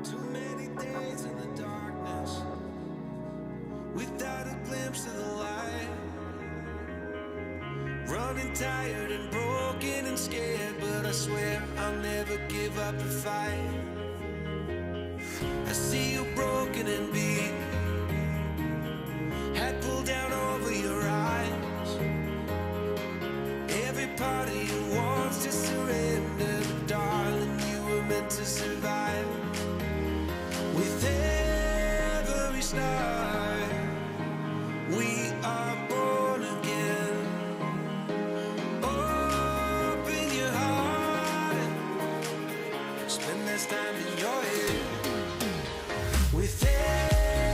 Too many days in the darkness without a glimpse of the light. Running tired and broken and scared, but I swear I'll never give up the fight. I see you broken and beat, head pulled down over your eyes. Every part of you wants to surrender, but darling, you were meant to survive. With every start, we are born again. Open your heart, spend less time in your head. With every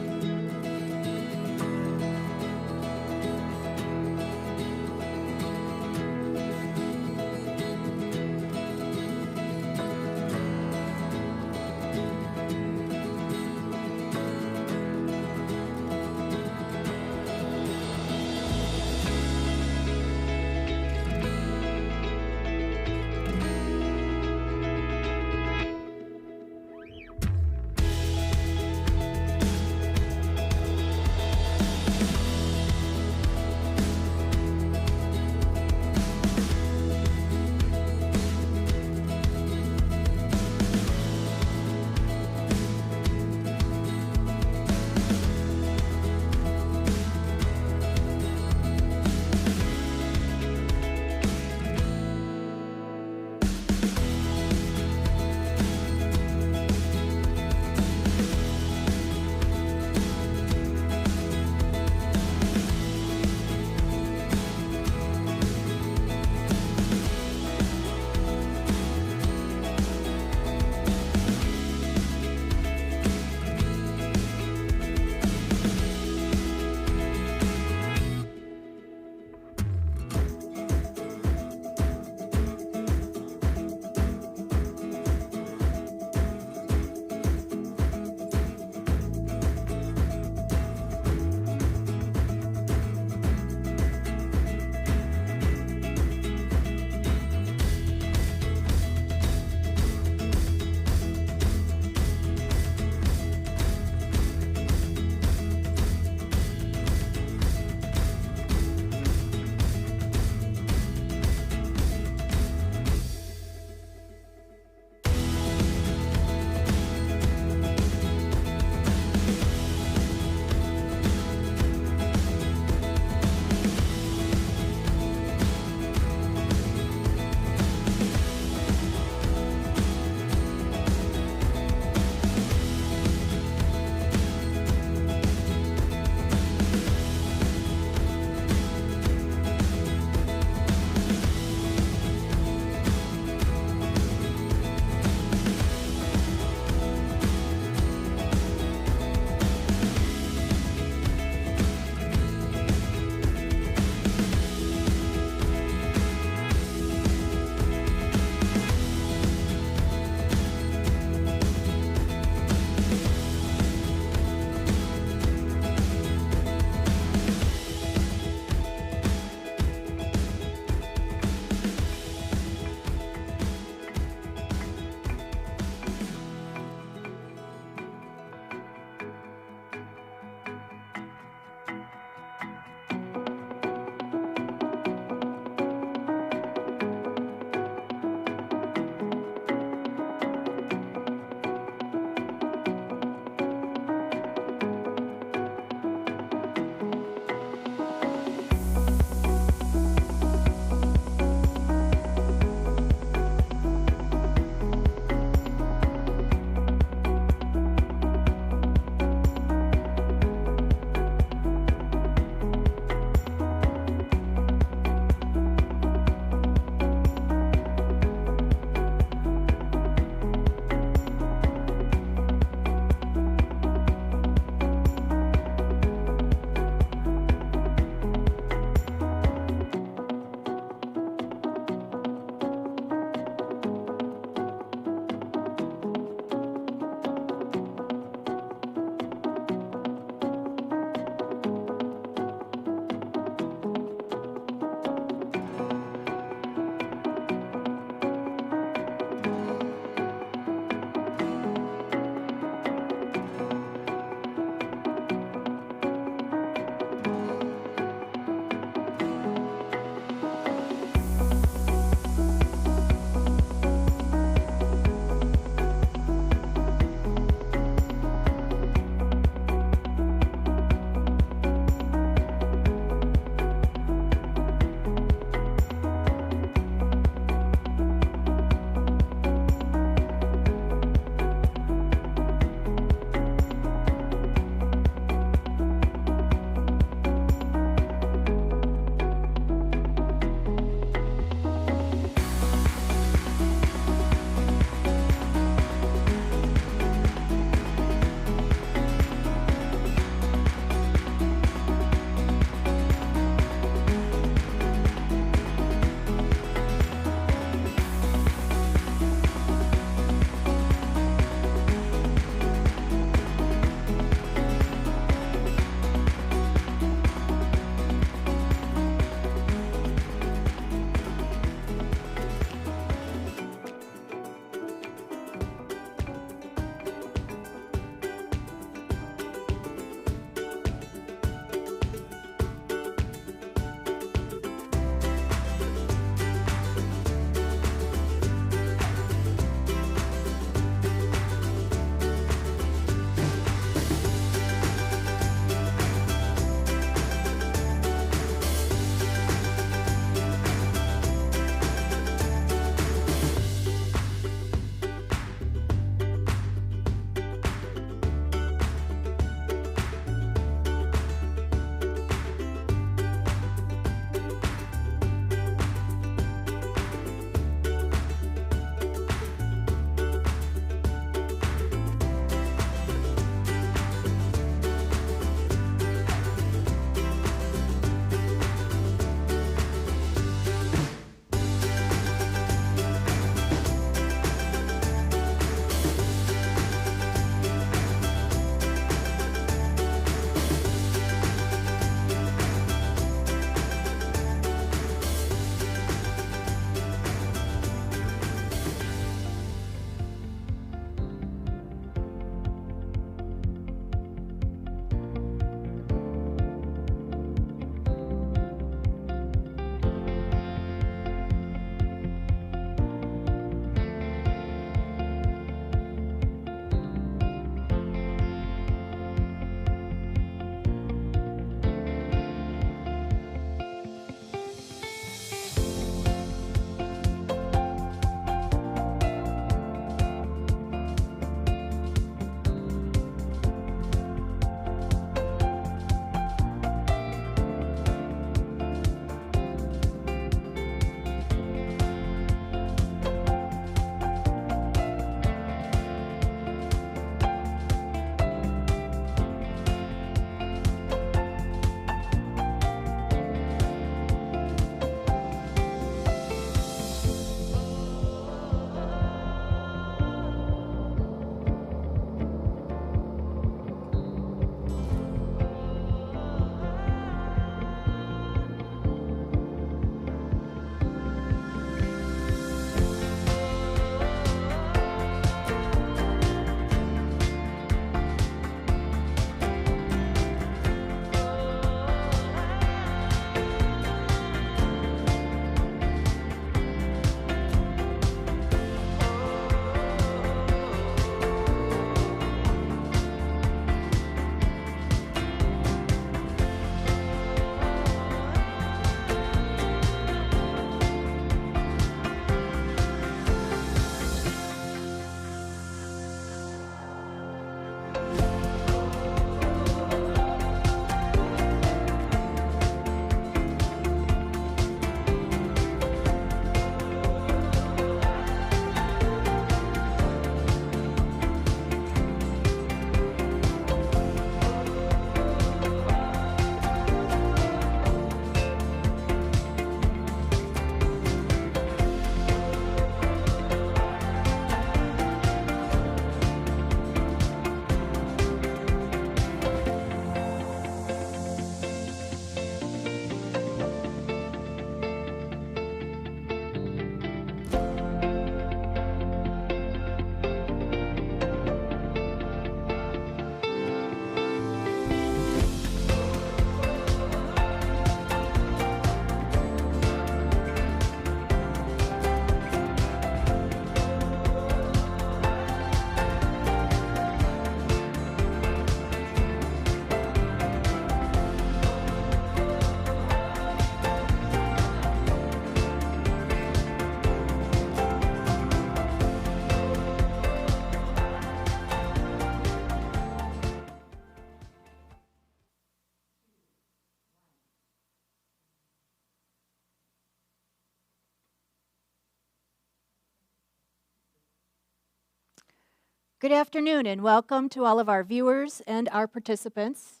Good afternoon and welcome to all of our viewers and our participants.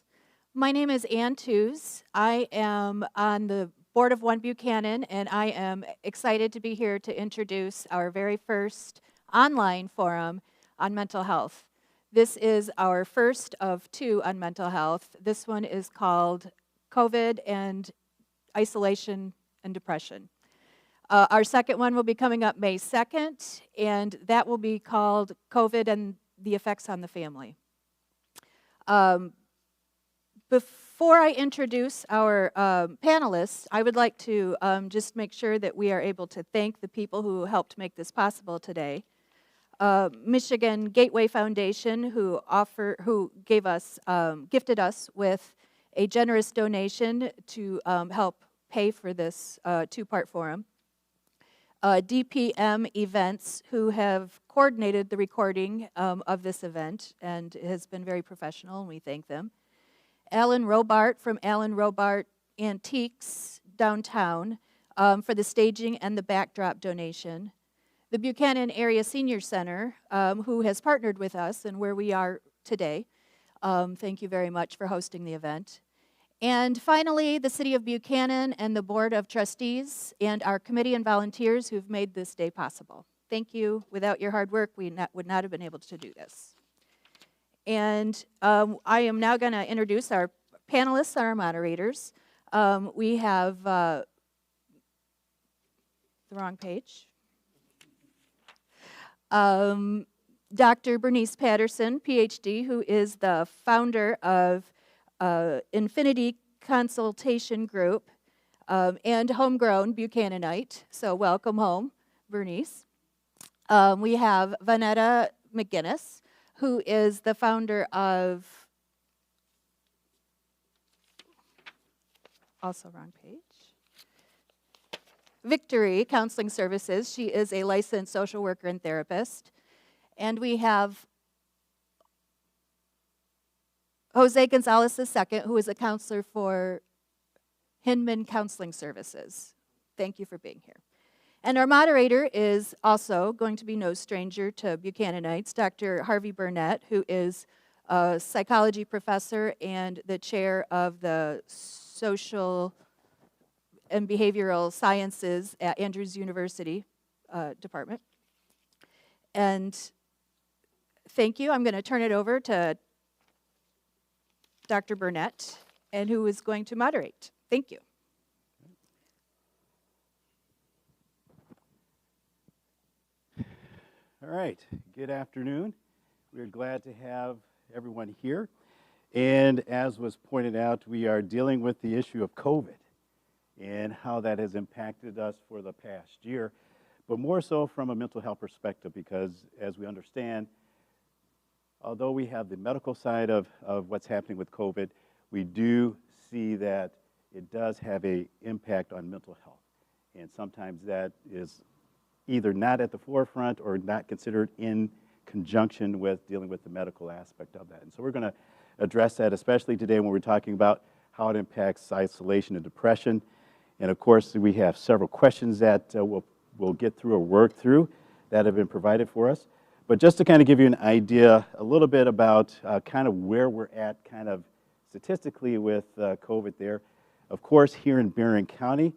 My name is Ann Tews. I am on the board of One Buchanan and I am excited to be here to introduce our very first online forum on mental health. This is our first of two on mental health. This one is called COVID and Isolation and Depression. Our second one will be coming up May 2nd, and that will be called COVID and the Effects on the Family. Before I introduce our panelists, I would like to just make sure that we are able to thank the people who helped make this possible today. Michigan Gateway Foundation, who gifted us with a generous donation to help pay for this two-part forum. DPM Events, who have coordinated the recording of this event and has been very professional, and we thank them. Alan Robart from Alan Robart Antiques downtown for the staging and the backdrop donation. The Buchanan Area Senior Center, who has partnered with us and where we are today. Thank you very much for hosting the event. And finally, the City of Buchanan and the Board of Trustees and our committee and volunteers who've made this day possible. Thank you. Without your hard work, we would not have been able to do this. And I am now going to introduce our panelists, our moderators. We have the wrong page. Dr. Bernice Patterson, PhD, who is the founder of Infinity Consultation Group and homegrown Buchananite. So welcome home, Bernice. We have Vanetta McGinnis, who is the founder of, also wrong page, Victory Counseling Services. She is a licensed social worker and therapist. And we have Jose Gonzalez II, who is a counselor for Hinman Counseling Services. Thank you for being here. And our moderator is also going to be no stranger to Buchananites, Dr. Harvey Burnett, who is a psychology professor and the chair of the Social and Behavioral Sciences at Andrews University Department. And thank you. I'm going to turn it over to Dr. Burnett, and who is going to moderate. Thank you. All right, good afternoon. We're glad to have everyone here. And as was pointed out, we are dealing with the issue of COVID and how that has impacted us for the past year, but more so from a mental health perspective, because as we understand, although we have the medical side of what's happening with COVID, we do see that it does have an impact on mental health. And sometimes that is either not at the forefront or not considered in conjunction with dealing with the medical aspect of that. And so we're going to address that, especially today when we're talking about how it impacts isolation and depression. And of course, we have several questions that we'll get through or work through that have been provided for us. But just to kind of give you an idea, a little bit about kind of where we're at kind of statistically with COVID there. Of course, here in Barron County,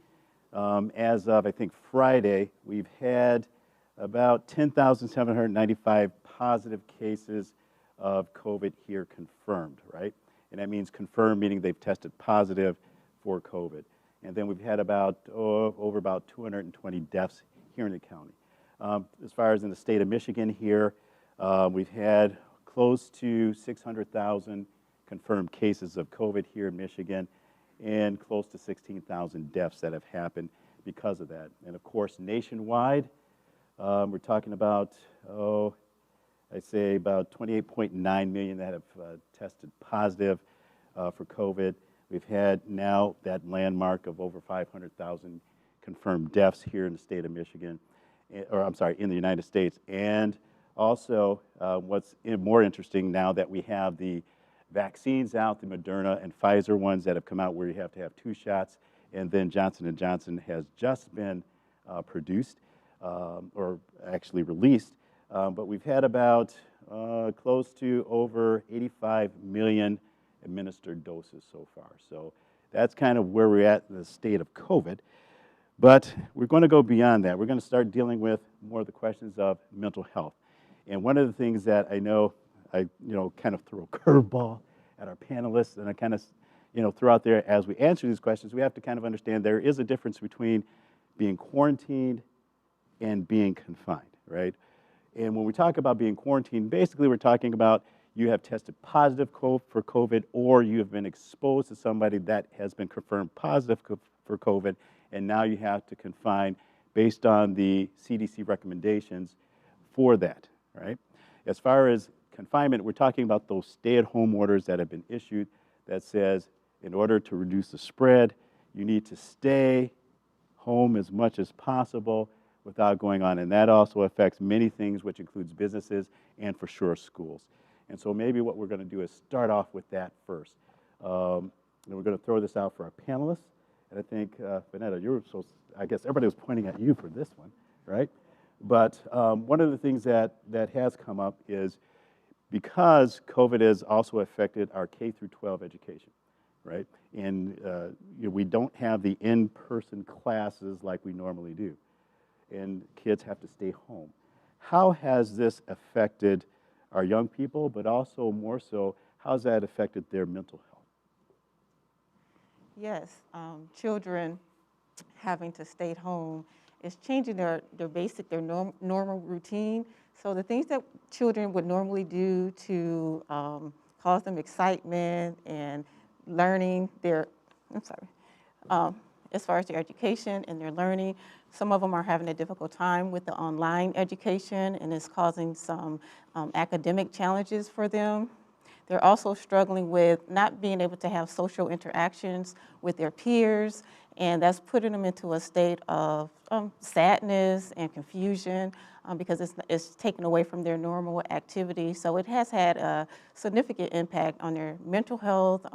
as of, I think, Friday, we've had about 10,795 positive cases of COVID here confirmed, right? And that means confirmed, meaning they've tested positive for COVID. And then we've had about, over about 220 deaths here in the county. As far as in the state of Michigan here, we've had close to 600,000 confirmed cases of COVID here in Michigan and close to 16,000 deaths that have happened because of that. And of course, nationwide, we're talking about, I'd say about 28.9 million that have tested positive for COVID. We've had now that landmark of over 500,000 confirmed deaths here in the state of Michigan, or I'm sorry, in the United States. And also, what's more interesting now that we have the vaccines out, the Moderna and Pfizer ones that have come out where you have to have 2 shots, and then Johnson & Johnson has just been produced, or actually released. But we've had about close to over 85 million administered doses so far. So that's kind of where we're at in the state of COVID. But we're going to go beyond that. We're going to start dealing with more of the questions of mental health. And one of the things that I know I kind of threw a curveball at our panelists, and I kind of threw out there as we answer these questions, we have to kind of understand there is a difference between being quarantined and being confined, right? And when we talk about being quarantined, basically we're talking about you have tested positive for COVID, or you have been exposed to somebody that has been confirmed positive for COVID, and now you have to confine based on the CDC recommendations for that, right? As far as confinement, we're talking about those stay-at-home orders that have been issued that says in order to reduce the spread, you need to stay home as much as possible without going on. And that also affects many things, which includes businesses and for sure schools. And so maybe what we're going to do is start off with that first. And we're going to throw this out for our panelists. And I think, Vanetta, I guess everybody was pointing at you for this one, right? But one of the things that has come up is because COVID has also affected our K through 12 education, right? And we don't have the in-person classes like we normally do. And kids have to stay home. How has this affected our young people, but also more so, how's that affected their mental health? Yes, children having to stay at home is changing their normal routine. So the things that children would normally do to cause them excitement and learning as far as their education and their learning, some of them are having a difficult time with the online education, and it's causing some academic challenges for them. They're also struggling with not being able to have social interactions with their peers, and that's putting them into a state of sadness and confusion because it's taken away from their normal activity. So it has had a significant impact on their mental health,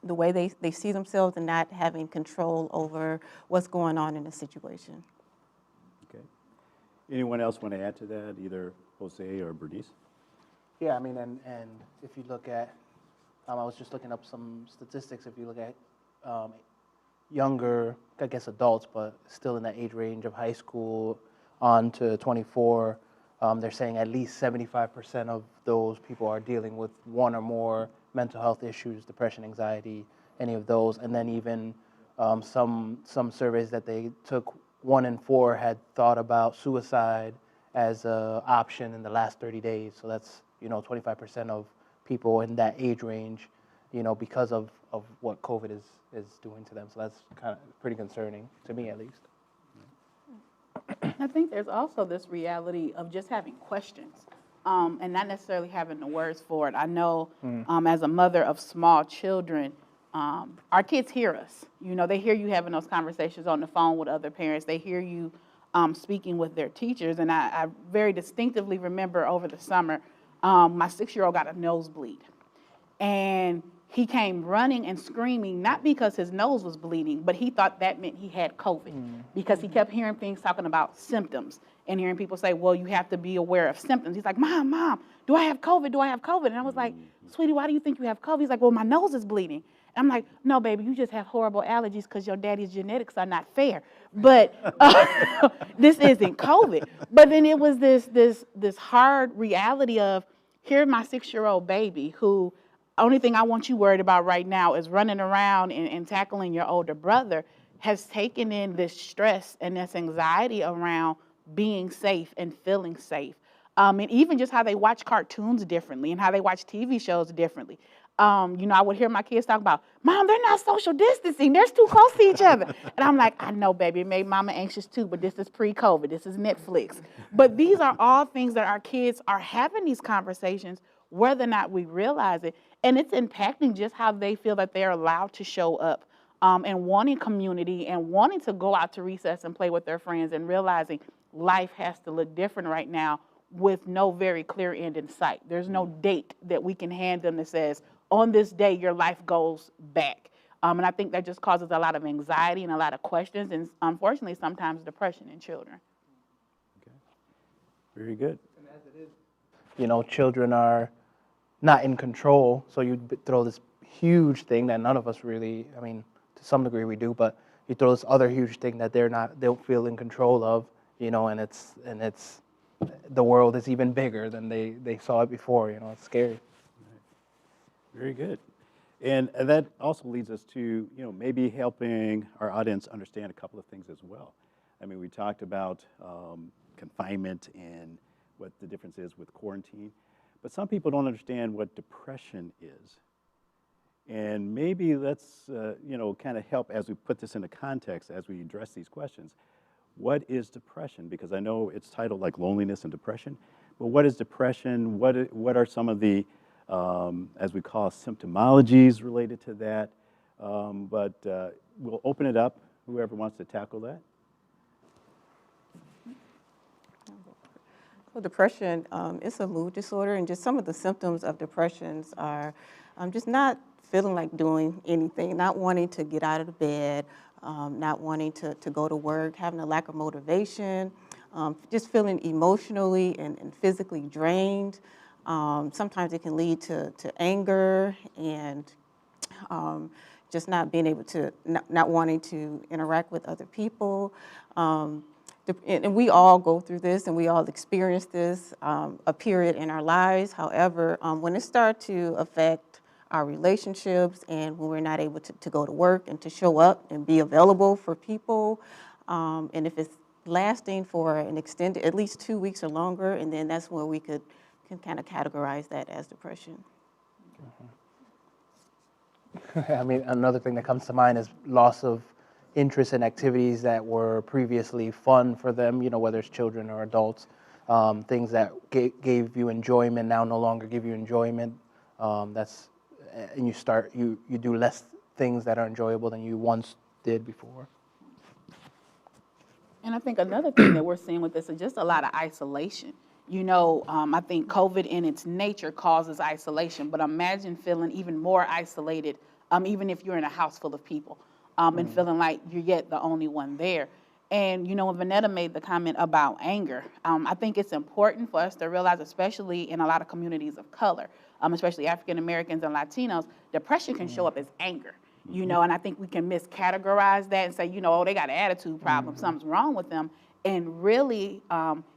the way they see themselves, and not having control over what's going on in the situation. Okay. Anyone else want to add to that, either Jose or Bernice? Yeah, I mean, and if you look at, I was just looking up some statistics. If you look at younger, I guess adults, but still in that age range of high school on to 24, they're saying at least 75% of those people are dealing with one or more mental health issues, depression, anxiety, any of those. And then even some surveys that they took, 1 in 4 had thought about suicide as an option in the last 30 days. So that's 25% of people in that age range, because of what COVID is doing to them. So that's kind of pretty concerning, to me at least. I think there's also this reality of just having questions and not necessarily having the words for it. I know as a mother of small children, our kids hear us. They hear you having those conversations on the phone with other parents. They hear you speaking with their teachers. And I very distinctively remember over the summer, my 6-year-old got a nosebleed. And he came running and screaming, not because his nose was bleeding, but he thought that meant he had COVID because he kept hearing things talking about symptoms and hearing people say, well, you have to be aware of symptoms. He's like, Mom, do I have COVID? Do I have COVID? And I was like, sweetie, why do you think you have COVID? He's like, well, my nose is bleeding. And I'm like, no, baby, you just have horrible allergies because your daddy's genetics are not fair. But this isn't COVID. But then it was this hard reality of, here's my 6-year-old baby who, only thing I want you worried about right now is running around and tackling your older brother, has taken in this stress and this anxiety around being safe and feeling safe. And even just how they watch cartoons differently and how they watch TV shows differently. I would hear my kids talk about, Mom, they're not social distancing. They're too close to each other. And I'm like, I know, baby. It made Mama anxious too, but this is pre-COVID. This is Netflix. But these are all things that our kids are having these conversations, whether or not we realize it. And it's impacting just how they feel that they're allowed to show up and wanting community and wanting to go out to recess and play with their friends and realizing life has to look different right now with no very clear end in sight. There's no date that we can hand them that says, on this day, your life goes back. And I think that just causes a lot of anxiety and a lot of questions and, unfortunately, sometimes depression in children. Okay. Very good. children are not in control, so you throw this huge thing that none of us really, I mean, to some degree we do, but you throw this other huge thing that they don't feel in control of, and it's the world is even bigger than they saw it before. It's scary. Very good. And that also leads us to, maybe helping our audience understand a couple of things as well. I mean, we talked about confinement and what the difference is with quarantine, but some people don't understand what depression is. And maybe let's, kind of help as we put this into context, as we address these questions. What is depression? Because I know it's titled like loneliness and depression, but what is depression? What are some of the, as we call, symptomologies related to that? But we'll open it up, whoever wants to tackle that. So depression is a mood disorder, and just some of the symptoms of depressions are just not feeling like doing anything, not wanting to get out of the bed, not wanting to go to work, having a lack of motivation, just feeling emotionally and physically drained. Sometimes it can lead to anger and just not being able to, not wanting to interact with other people. And we all go through this and we all experience this a period in our lives. However, when it starts to affect our relationships and when we're not able to go to work and to show up and be available for people, and if it's lasting for an extended, at least 2 weeks or longer, and then that's where we can kind of categorize that as depression. I mean, another thing that comes to mind is loss of interest in activities that were previously fun for them, whether it's children or adults. Things that gave you enjoyment now no longer give you enjoyment. And you do less things that are enjoyable than you once did before. And I think another thing that we're seeing with this is just a lot of isolation. I think COVID in its nature causes isolation, but imagine feeling even more isolated, even if you're in a house full of people, and feeling like you're yet the only one there. And, when Vanetta made the comment about anger, I think it's important for us to realize, especially in a lot of communities of color, especially African Americans and Latinos, depression can show up as anger, and I think we can miscategorize that and say, they got an attitude problem, something's wrong with them. And really,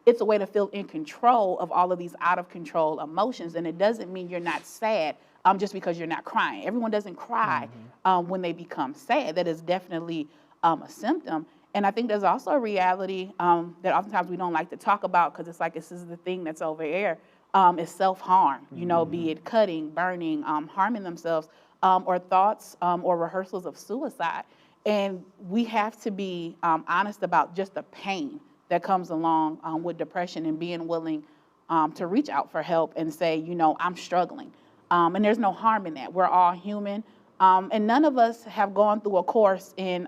it's a way to feel in control of all of these out of control emotions. And it doesn't mean you're not sad just because you're not crying. Everyone doesn't cry when they become sad. That is definitely a symptom. And I think there's also a reality that oftentimes we don't like to talk about because it's like this is the thing that's over here, is self-harm, be it cutting, burning, harming themselves, or thoughts or rehearsals of suicide. And we have to be honest about just the pain that comes along with depression and being willing to reach out for help and say, I'm struggling. And there's no harm in that. We're all human. And none of us have gone through a course in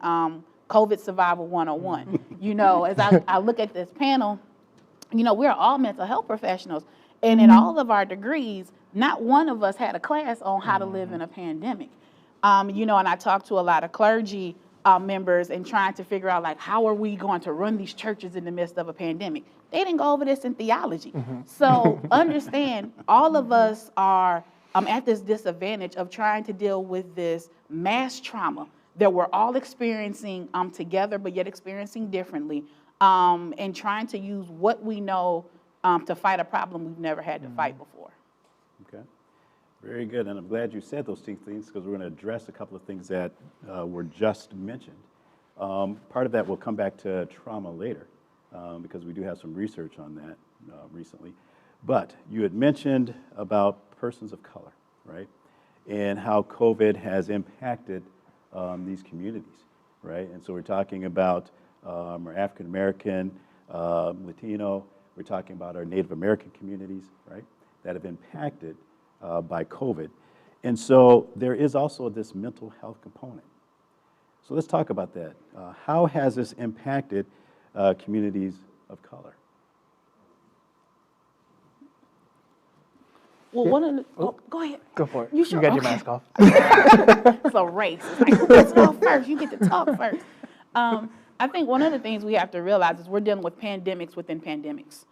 COVID Survival 101. As I look at this panel, we're all mental health professionals. And in all of our degrees, not one of us had a class on how to live in a pandemic. And I talked to a lot of clergy members and trying to figure out, how are we going to run these churches in the midst of a pandemic? They didn't go over this in theology. So understand, all of us are at this disadvantage of trying to deal with this mass trauma that we're all experiencing together, but yet experiencing differently, and trying to use what we know to fight a problem we've never had to fight before. Okay. Very good, and I'm glad you said those two things because we're going to address a couple of things that were just mentioned. Part of that will come back to trauma later because we do have some research on that recently. But you had mentioned about persons of color, right, and how COVID has impacted these communities, right? And so we're talking about our African American, Latino, we're talking about our Native American communities, right, that have impacted by COVID. And so there is also this mental health component. So let's talk about that. How has this impacted communities of color? Well, one of the, go ahead. Go for it. You sure? You got Okay. your mask off. It's a race. It's like, who gets to go first? You get to talk first. I think one of the things we have to realize is we're dealing with pandemics within pandemics.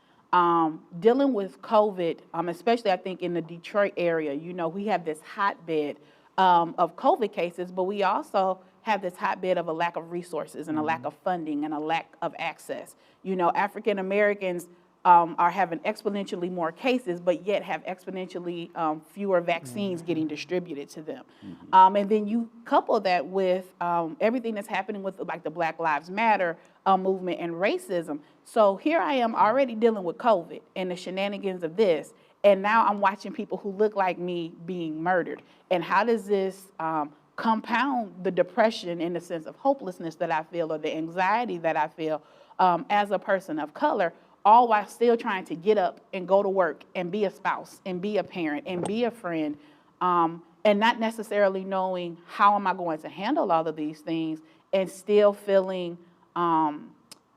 dealing with COVID, especially I think in the Detroit area, we have this hotbed of COVID cases, but we also have this hotbed of a lack of resources and a lack of funding and a lack of access. African Americans are having exponentially more cases, but yet have exponentially fewer vaccines getting distributed to them. And then you couple that with everything that's happening with like the Black Lives Matter movement and racism. So here I am already dealing with COVID and the shenanigans of this, and now I'm watching people who look like me being murdered. And how does this compound the depression and the sense of hopelessness that I feel, or the anxiety that I feel as a person of color, all while still trying to get up and go to work and be a spouse and be a parent and be a friend, and not necessarily knowing how am I going to handle all of these things, and still feeling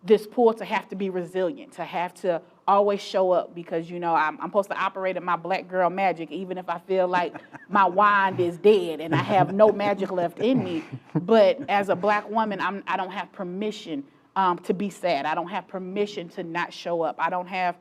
this pull to have to be resilient, to have to always show up, because I'm supposed to operate in my Black girl magic, even if I feel like my wand is dead and I have no magic left in me. But as a Black woman, I don't have permission to be sad. I don't have permission to not show up. I don't have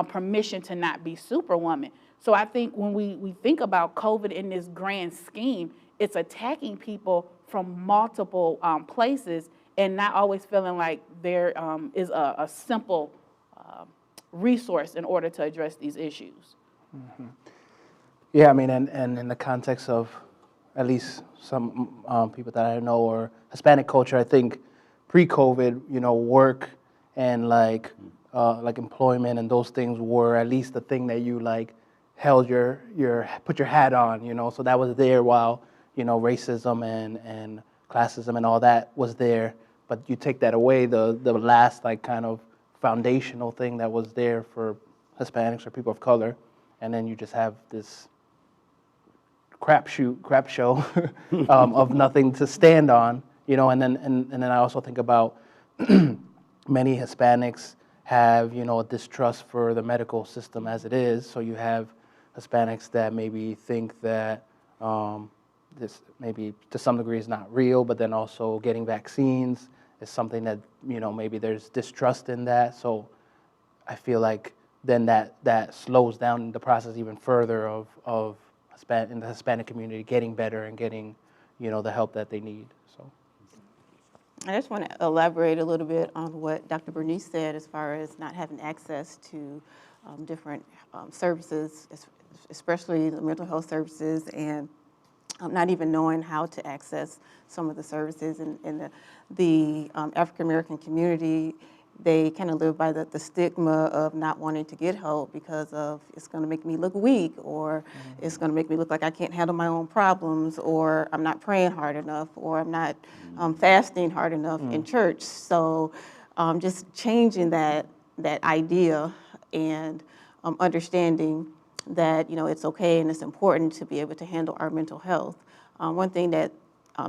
permission to not be Superwoman. So I think when we think about COVID in this grand scheme, it's attacking people from multiple places, and not always feeling like there is a simple resource in order to address these issues. Mm-hmm. Yeah, I mean, and in the context of at least some people that I know, or Hispanic culture, I think pre-COVID, work and like employment and those things were at least the thing that you held put your hat on, so that was there while, racism and classism and all that was there. But you take that away, the last kind of foundational thing that was there for Hispanics or people of color, and then you just have this crap show of nothing to stand on, and then I also think about many Hispanics have, a distrust for the medical system as it is. So you have Hispanics that maybe think that this maybe to some degree is not real, but then also getting vaccines is something that, maybe there's distrust in that. So I feel like then that slows down the process even further of in the Hispanic community getting better and getting, the help that they need. So I just want to elaborate a little bit on what Dr. Bernice said as far as not having access to different services, especially the mental health services, and not even knowing how to access some of the services. In the African American community, they kind of live by the stigma of not wanting to get help because of it's going to make me look weak, or it's going to make me look like I can't handle my own problems, or I'm not praying hard enough, or I'm not fasting hard enough in church. So just changing that idea and understanding that it's okay and it's important to be able to handle our mental health. One thing that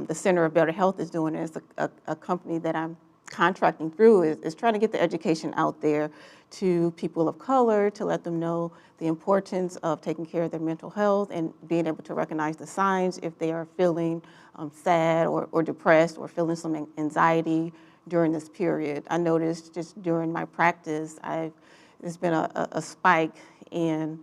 the Center of Better Health is doing is a company that I'm contracting through is trying to get the education out there to people of color, to let them know the importance of taking care of their mental health and being able to recognize the signs if they are feeling sad or depressed or feeling some anxiety during this period. I noticed just during my practice, there's been a spike in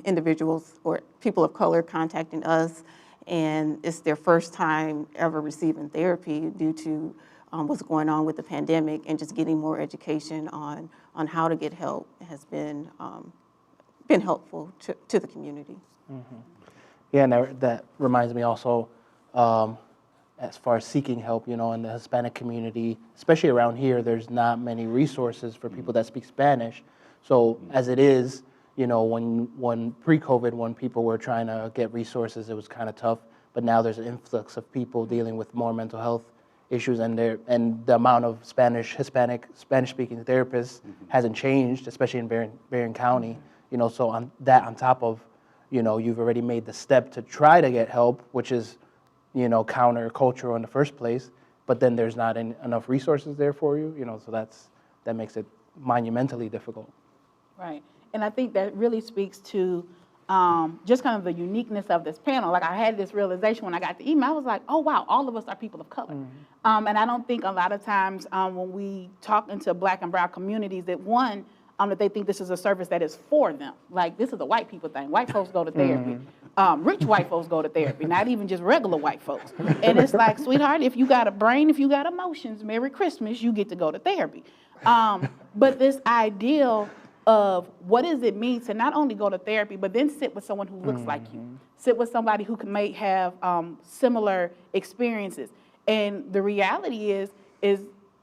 individuals or people of color contacting us, and it's their first time ever receiving therapy due to what's going on with the pandemic, and just getting more education on how to get help has been helpful to the community. Mm-hmm. Yeah, and that reminds me also, as far as seeking help, in the Hispanic community, especially around here, there's not many resources for people that speak Spanish. So as it is, when pre-COVID, when people were trying to get resources, it was kind of tough. But now there's an influx of people dealing with more mental health issues, and the amount of Hispanic, Spanish-speaking therapists hasn't changed, especially in Berrien County. So on top of, you've already made the step to try to get help, which is, countercultural in the first place. But then there's not enough resources there for you, so that makes it monumentally difficult. Right. And I think that really speaks to just kind of the uniqueness of this panel. Like, I had this realization when I got the email. I was like, oh, wow, all of us are people of color. And I don't think a lot of times when we talk into Black and brown communities that, one, that they think this is a service that is for them. Like, this is a white people thing. White folks go to therapy. Rich white folks go to therapy, not even just regular white folks. And it's like, sweetheart, if you got a brain, if you got emotions, Merry Christmas, you get to go to therapy. But this ideal of what does it mean to not only go to therapy, but then sit with someone who looks like you, sit with somebody who may have similar experiences. And the reality is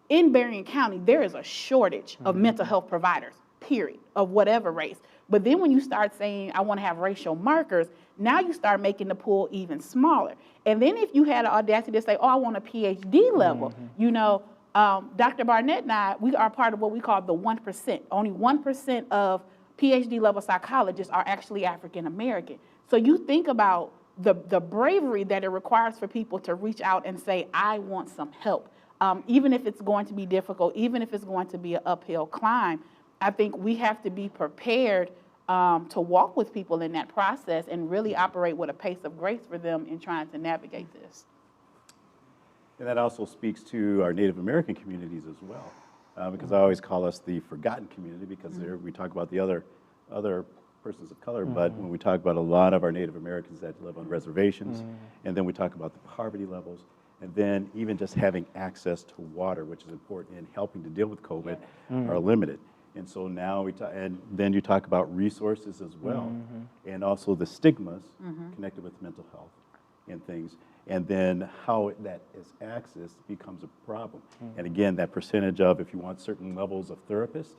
in Berrien County, there is a shortage of mental health providers, period, of whatever race. But then when you start saying, I want to have racial markers, now you start making the pool even smaller. And then if you had the audacity to say, oh, I want a PhD level, you know, Dr. Barnett and I, we are part of what we call the 1%. Only 1% of PhD level psychologists are actually African American. So you think about the bravery that it requires for people to reach out and say, I want some help. Even if it's going to be difficult, even if it's going to be an uphill climb, I think we have to be prepared to walk with people in that process and really operate with a pace of grace for them in trying to navigate this. And that also speaks to our Native American communities as well, because I always call us the forgotten community, because there we talk about the other persons of color, but when we talk about a lot of our Native Americans that live on reservations, and then we talk about the poverty levels, and then even just having access to water, which is important in helping to deal with COVID, are limited. And so now and then you talk about resources as well, and also the stigmas connected with mental health and things. And then how that is accessed becomes a problem. And again, that percentage of, if you want certain levels of therapists,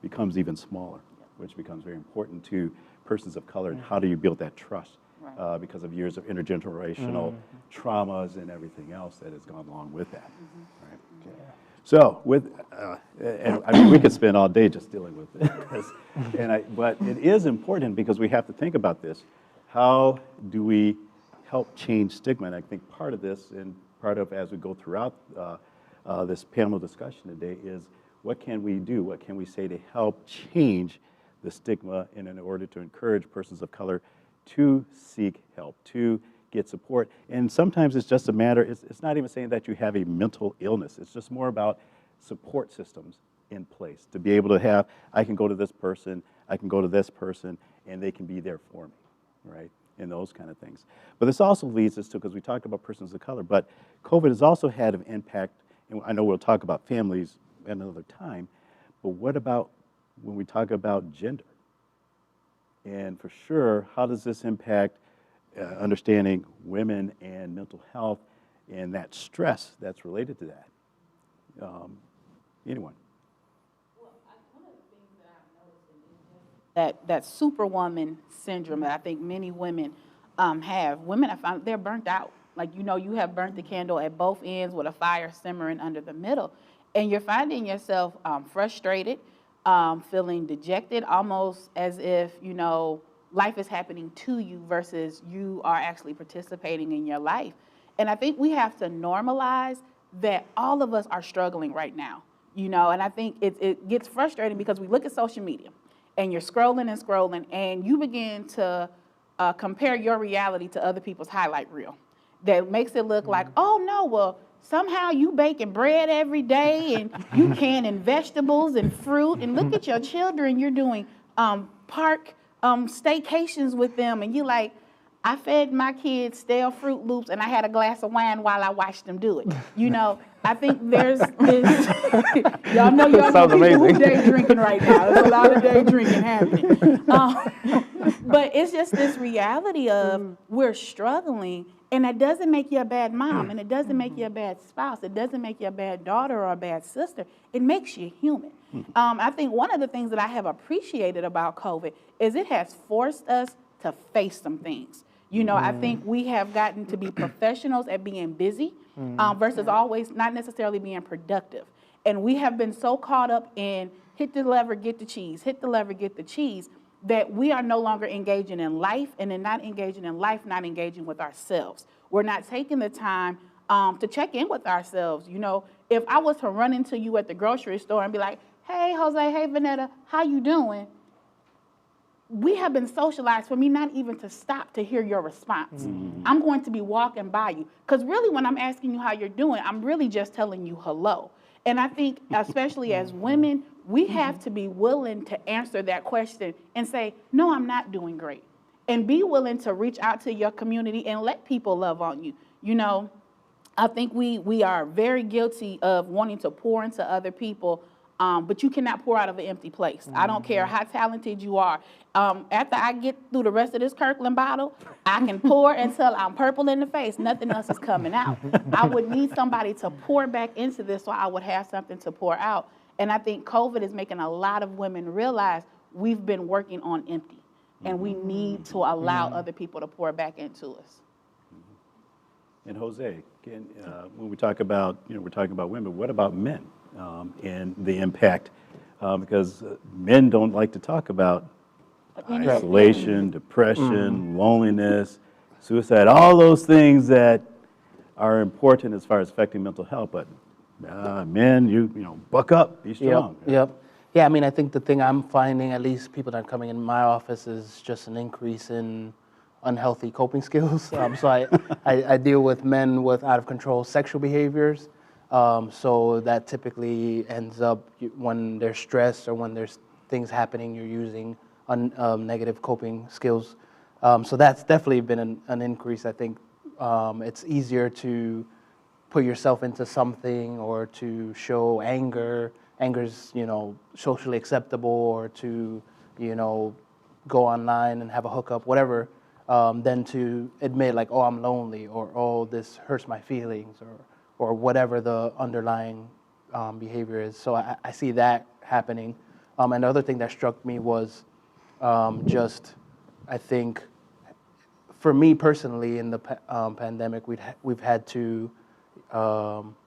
becomes even smaller, which becomes very important to persons of color. And how do you build that trust? Because of years of intergenerational traumas and everything else that has gone along with that. Right? So, and I mean, we could spend all day just dealing with this. But it is important because we have to think about this. How do we help change stigma? And I think part of this, and part of as we go throughout this panel discussion today, is what can we do? What can we say to help change the stigma in order to encourage persons of color to seek help, to get support? And sometimes it's just a matter, it's not even saying that you have a mental illness. It's just more about support systems in place to be able to have, I can go to this person, I can go to this person, and they can be there for me, right? And those kind of things. But this also leads us to, because we talked about persons of color, but COVID has also had an impact, and I know we'll talk about families at another time, but what about when we talk about gender? And for sure, how does this impact understanding women and mental health and that stress that's related to that? Anyone? Well, one of the things that I've noticed is that superwoman syndrome that I think many women have. Women have found they're burnt out. Like, you know, you have burnt the candle at both ends with a fire simmering under the middle. And you're finding yourself frustrated, feeling dejected, almost as if, you know, life is happening to you versus you are actually participating in your life. And I think we have to normalize that all of us are struggling right now, you know, and I think it gets frustrating because we look at social media and you're scrolling and scrolling and you begin to compare your reality to other people's highlight reel. That makes it look like, oh no, well, somehow you baking bread every day and you canning vegetables and fruit, and look at your children, you're doing park staycations with them, and you like, I fed my kids stale Fruit Loops and I had a glass of wine while I watched them do it. You know, I think there's this, y'all know people who day drinking right now. There's a lot of day drinking happening. But it's just this reality of we're struggling, and that doesn't make you a bad mom, and it doesn't make you a bad spouse. It doesn't make you a bad daughter or a bad sister. It makes you human. I think one of the things that I have appreciated about COVID is it has forced us to face some things. You know, I think we have gotten to be professionals at being busy versus always not necessarily being productive. And we have been so caught up in hit the lever, get the cheese, hit the lever, get the cheese, that we are no longer engaging in life, and in not engaging in life, not engaging with ourselves. We're not taking the time to check in with ourselves. You know, if I was to run into you at the grocery store and be like, hey, Jose, hey, Vanetta, how you doing? We have been socialized for me not even to stop to hear your response. I'm going to be walking by you. Because really when I'm asking you how you're doing, I'm really just telling you hello. And I think, especially as women, we have to be willing to answer that question and say, no, I'm not doing great. And be willing to reach out to your community and let people love on you. You know, I think we are very guilty of wanting to pour into other people, but you cannot pour out of an empty place. I don't care how talented you are. After I get through the rest of this Kirkland bottle, I can pour until I'm purple in the face. Nothing else is coming out. I would need somebody to pour back into this so I would have something to pour out. And I think COVID is making a lot of women realize we've been working on empty. And we need to allow other people to pour back into us. And Jose, when we talk about, we're talking about women, what about men and the impact? Because men don't like to talk about isolation, depression, loneliness, suicide, all those things that are important as far as affecting mental health. But men, you buck up, be strong. Yep. Yeah, I mean, I think the thing I'm finding, at least people that are coming in my office, is just an increase in unhealthy coping skills. So I deal with men with out of control sexual behaviors. So that typically ends up when they're stressed or when there's things happening, you're using negative coping skills. So that's definitely been an increase. I think it's easier to put yourself into something or to show anger. Anger's, socially acceptable, or to, go online and have a hookup, whatever, than to admit like, oh, I'm lonely, or oh, this hurts my feelings, or whatever the underlying behavior is. So I see that happening. And the other thing that struck me was I think, for me personally, in the pandemic, we've had to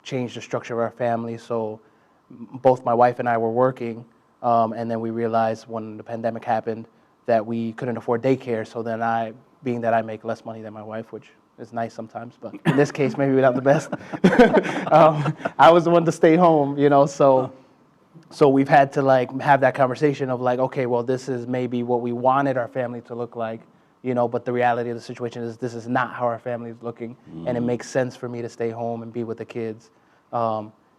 change the structure of our family. So both my wife and I were working, and then we realized when the pandemic happened that we couldn't afford daycare. So then being that I make less money than my wife, which is nice sometimes, but in this case, maybe not the best, I was the one to stay home, so we've had to have that conversation of okay, well, this is maybe what we wanted our family to look like, but the reality of the situation is this is not how our family is looking, and it makes sense for me to stay home and be with the kids.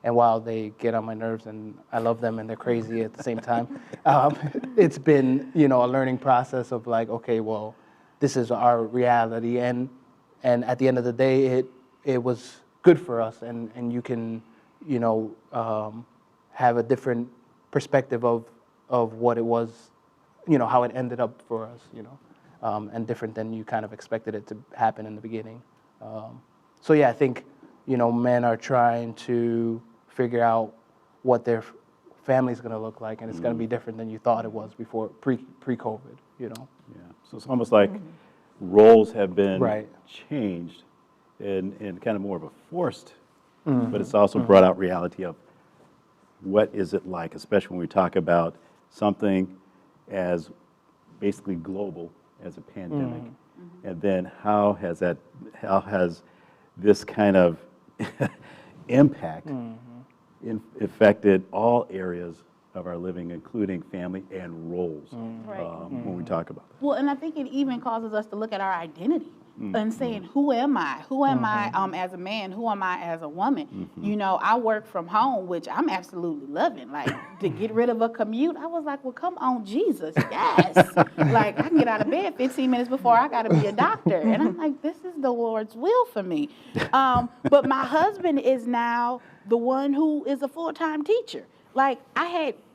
And while they get on my nerves and I love them and they're crazy at the same time, it's been, a learning process of okay, well, this is our reality. And at the end of the day, it was good for us. And you can, have a different perspective of what it was, how it ended up for us, and different than you kind of expected it to happen in the beginning. So yeah, I think, men are trying to figure out what their family's going to look like, and it's going to be different than you thought it was before pre-COVID. Yeah. So it's almost like roles have been Right. changed in kind of more of a forced, but it's also brought out reality of what is it like, especially when we talk about something as basically global as a pandemic, and then how has this kind of impact affected all areas of our living, including family and roles, when we talk about that. Well, and I think it even causes us to look at our identity and saying, who am I? Who am I as a man? Who am I as a woman? I work from home, which I'm absolutely loving. To get rid of a commute, I was like, well, come on, Jesus, yes. I can get out of bed 15 minutes before I got to be a doctor. And I'm like, this is the Lord's will for me. But my husband is now the one who is a full-time teacher.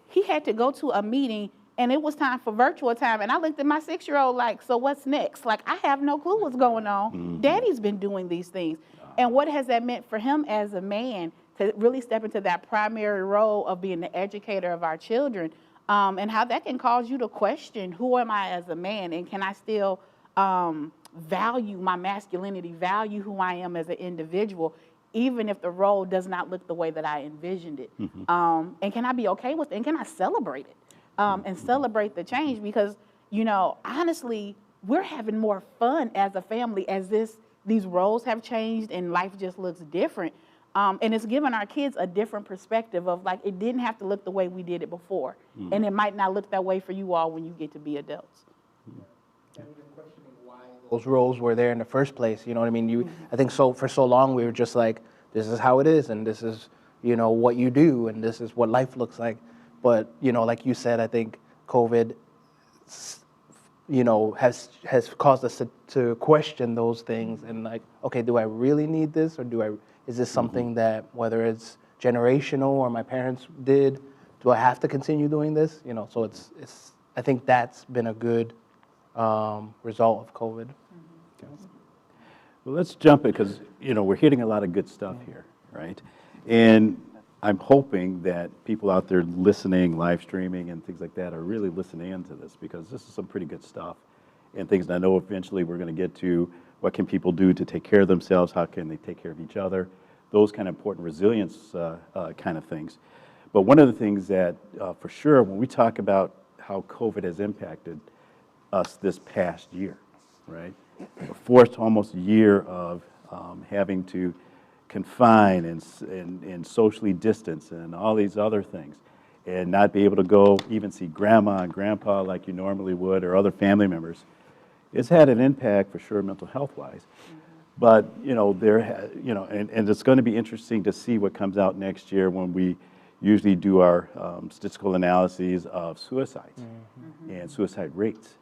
He had to go to a meeting, and it was time for virtual time. And I looked at my 6-year-old so what's next? I have no clue what's going on. Daddy's been doing these things. And what has that meant for him as a man to really step into that primary role of being the educator of our children, and how that can cause you to question, who am I as a man? And can I still value my masculinity, value who I am as an individual, even if the role does not look the way that I envisioned it? And can I be okay with it? And can I celebrate it? And celebrate the change? Because, honestly, we're having more fun as a family as these roles have changed and life just looks different. And it's given our kids a different perspective of it didn't have to look the way we did it before. And it might not look that way for you all when you get to be adults. Those roles were there in the first place, you know what I mean? I think for so long we were just this is how it is, and this is, what you do, and this is what life looks like. But, like you said, I think COVID, has caused us to question those things and like, okay, do I really need this, or is this something that, whether it's generational or my parents did, do I have to continue doing this? So I think that's been a good result of COVID. Well, let's jump it because, we're hitting a lot of good stuff here, right? And I'm hoping that people out there listening, live streaming and things like that are really listening into this, because this is some pretty good stuff and things that I know eventually we're going to get to. What can people do to take care of themselves? How can they take care of each other? Those kind of important resilience kind of things. But one of the things that for sure, when we talk about how COVID has impacted us this past year, right? A forced almost year of having to confine and socially distance and all these other things, and not be able to go even see grandma and grandpa like you normally would, or other family members. It's had an impact for sure, mental health wise. But and it's going to be interesting to see what comes out next year when we usually do our statistical analyses of suicides and suicide rates.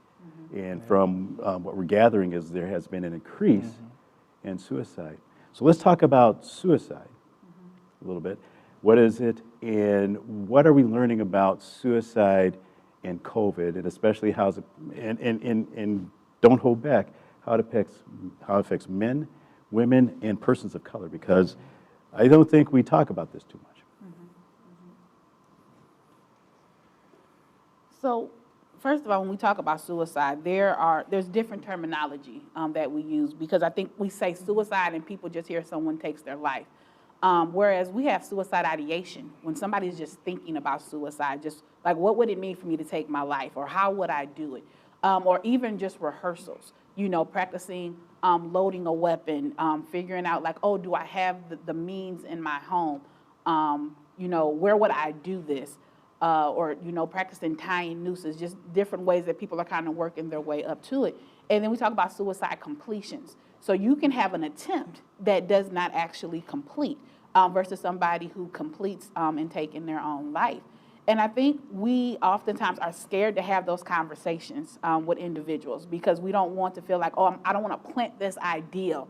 And from what we're gathering is there has been an increase in suicide. So let's talk about suicide a little bit. What is it, and what are we learning about suicide and COVID, and especially how's it, and don't hold back, how it affects men, women, and persons of color, because I don't think we talk about this too much. So, first of all, when we talk about suicide, there's different terminology that we use, because I think we say suicide and people just hear someone takes their life. Whereas we have suicide ideation, when somebody's just thinking about suicide, just like, what would it mean for me to take my life, or how would I do it? Or even just rehearsals, practicing loading a weapon, figuring out like, oh, do I have the means in my home? Where would I do this? Or practicing tying nooses, just different ways that people are kind of working their way up to it. And then we talk about suicide completions. So you can have an attempt that does not actually complete versus somebody who completes and taking their own life. And I think we oftentimes are scared to have those conversations with individuals, because we don't want to feel like, oh, I don't want to plant this ideal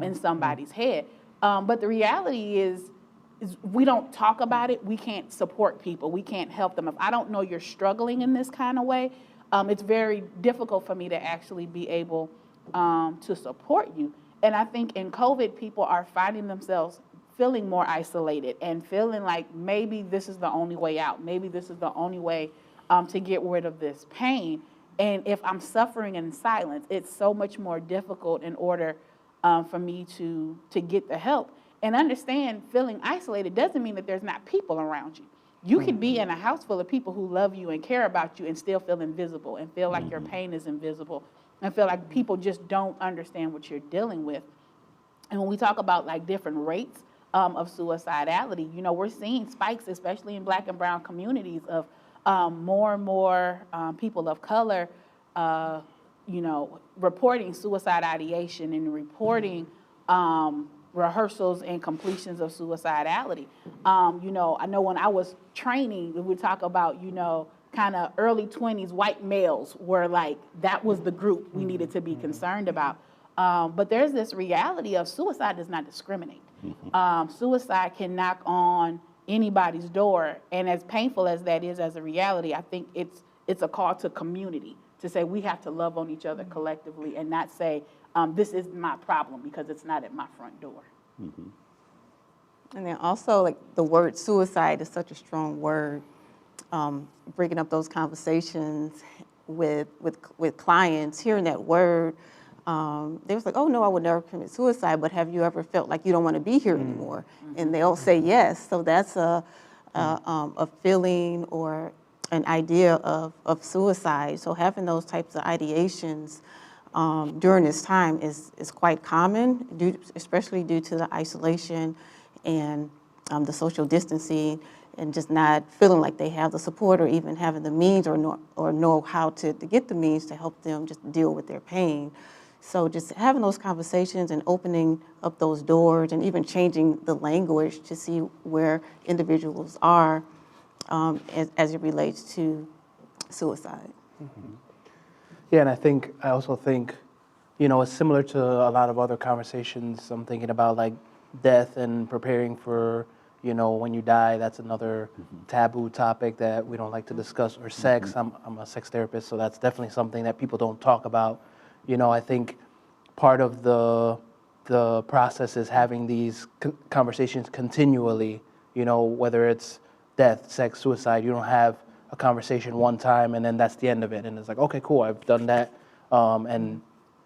in somebody's head. But the reality is we don't talk about it, we can't support people, we can't help them. If I don't know you're struggling in this kind of way, it's very difficult for me to actually be able to support you. And I think in COVID, people are finding themselves feeling more isolated and feeling like maybe this is the only way out, maybe this is the only way to get rid of this pain. And if I'm suffering in silence, it's so much more difficult in order for me to get the help. And understand, feeling isolated doesn't mean that there's not people around you. You could be in a house full of people who love you and care about you and still feel invisible and feel like your pain is invisible and feel like people just don't understand what you're dealing with. And when we talk about like different rates of suicidality, we're seeing spikes, especially in Black and brown communities, of more and more people of color, reporting suicide ideation and reporting rehearsals and completions of suicidality. I know when I was training, we would talk about, kind of early 20s white males were like, that was the group we needed to be concerned about. But there's this reality of suicide does not discriminate. Suicide can knock on anybody's door. And as painful as that is as a reality, I think it's a call to community to say we have to love on each other collectively and not say, this is my problem because it's not at my front door. And then also, like, the word suicide is such a strong word. Bringing up those conversations with clients, hearing that word, they was like, oh, no, I would never commit suicide, but have you ever felt like you don't want to be here anymore? And they'll say yes. So that's a feeling or an idea of suicide. So having those types of ideations during this time is quite common, especially due to the isolation and the social distancing, and just not feeling like they have the support or even having the means or know how to get the means to help them just deal with their pain. So just having those conversations and opening up those doors and even changing the language to see where individuals are as it relates to suicide. Yeah, and I also think, it's similar to a lot of other conversations. I'm thinking about like death and preparing for, when you die. That's another taboo topic that we don't like to discuss. Or sex. I'm a sex therapist, so that's definitely something that people don't talk about. I think part of the process is having these conversations continually. Whether it's death, sex, suicide. You don't have a conversation one time and then that's the end of it. And it's like, okay, cool, I've done that, and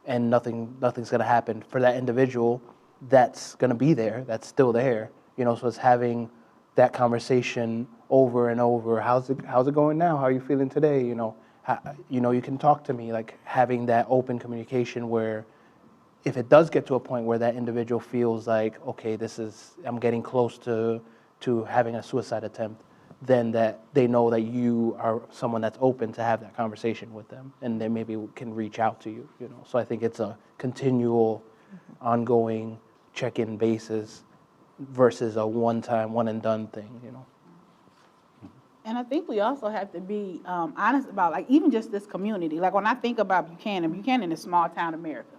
nothing's gonna happen for that individual. That's gonna be there. That's still there. So it's having that conversation over and over. How's it going now? How are you feeling today? You can talk to me. Like having that open communication where, if it does get to a point where that individual feels like, okay, I'm getting close to having a suicide attempt, then that they know that you are someone that's open to have that conversation with them, and they maybe can reach out to you. So I think it's a continual, ongoing check-in basis versus a one-time, one-and-done thing. And I think we also have to be honest about, like, even just this community. Like, when I think about Buchanan is small town America.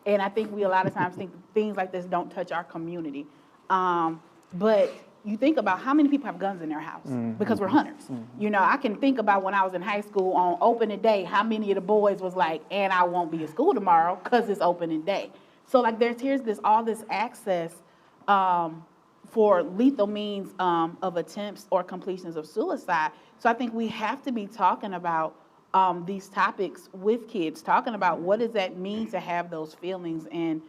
And I think we a lot of times think things like this don't touch our community. But you think about how many people have guns in their house because we're hunters. I can think about when I was in high school on opening day, how many of the boys was like, and I won't be at school tomorrow because it's opening day. So like here's all this access for lethal means of attempts or completions of suicide. So I think we have to be talking about these topics with kids, talking about what does that mean to have those feelings, and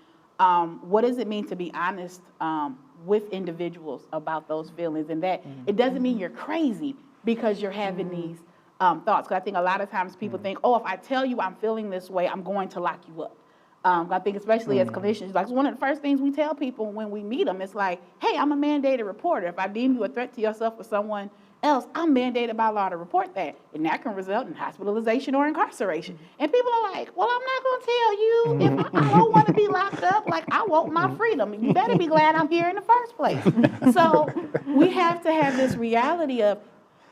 what does it mean to be honest with individuals about those feelings, and that it doesn't mean you're crazy because you're having these thoughts. Because I think a lot of times people think, oh, if I tell you I'm feeling this way, I'm going to lock you up. I think especially as clinicians, like one of the first things we tell people when we meet them, it's like, hey, I'm a mandated reporter. If I deem you a threat to yourself or someone else, I'm mandated by law to report that. And that can result in hospitalization or incarceration. And people are like, well, I'm not going to tell you if I don't want to be locked up. Like, I want my freedom. You better be glad I'm here in the first place. So we have to have this reality of,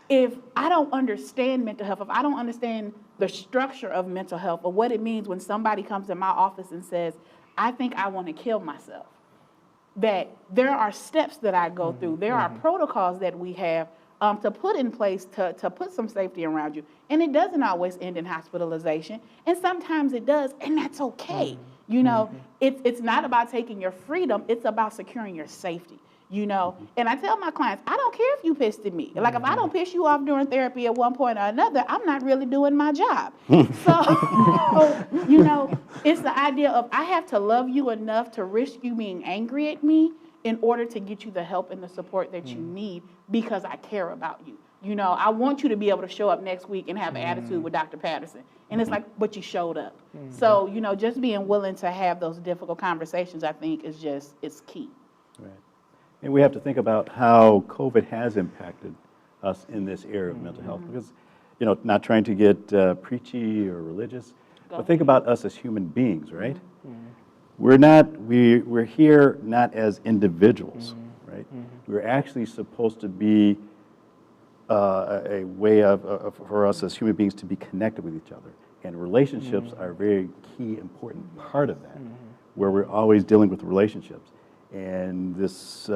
if I don't understand mental health, if I don't understand the structure of mental health or what it means when somebody comes in my office and says, I think I want to kill myself, that there are steps that I go through. There are protocols that we have to put in place to put some safety around you. And it doesn't always end in hospitalization. And sometimes it does, and that's okay. It's not about taking your freedom. It's about securing your safety. And I tell my clients, I don't care if you pissed at me. Like, if I don't piss you off during therapy at one point or another, I'm not really doing my job. So, it's the idea of, I have to love you enough to risk you being angry at me in order to get you the help and the support that you need, because I care about you. I want you to be able to show up next week and have an attitude with Dr. Patterson. And it's like, but you showed up. So, just being willing to have those difficult conversations, I think, is key. Right. And we have to think about how COVID has impacted us in this area of mental health, because, not trying to get preachy or religious, but think about us as human beings, right? We're here not as individuals, right? We're actually supposed to be a way for us as human beings to be connected with each other. And relationships are a very key, important part of that, where we're always dealing with relationships. And this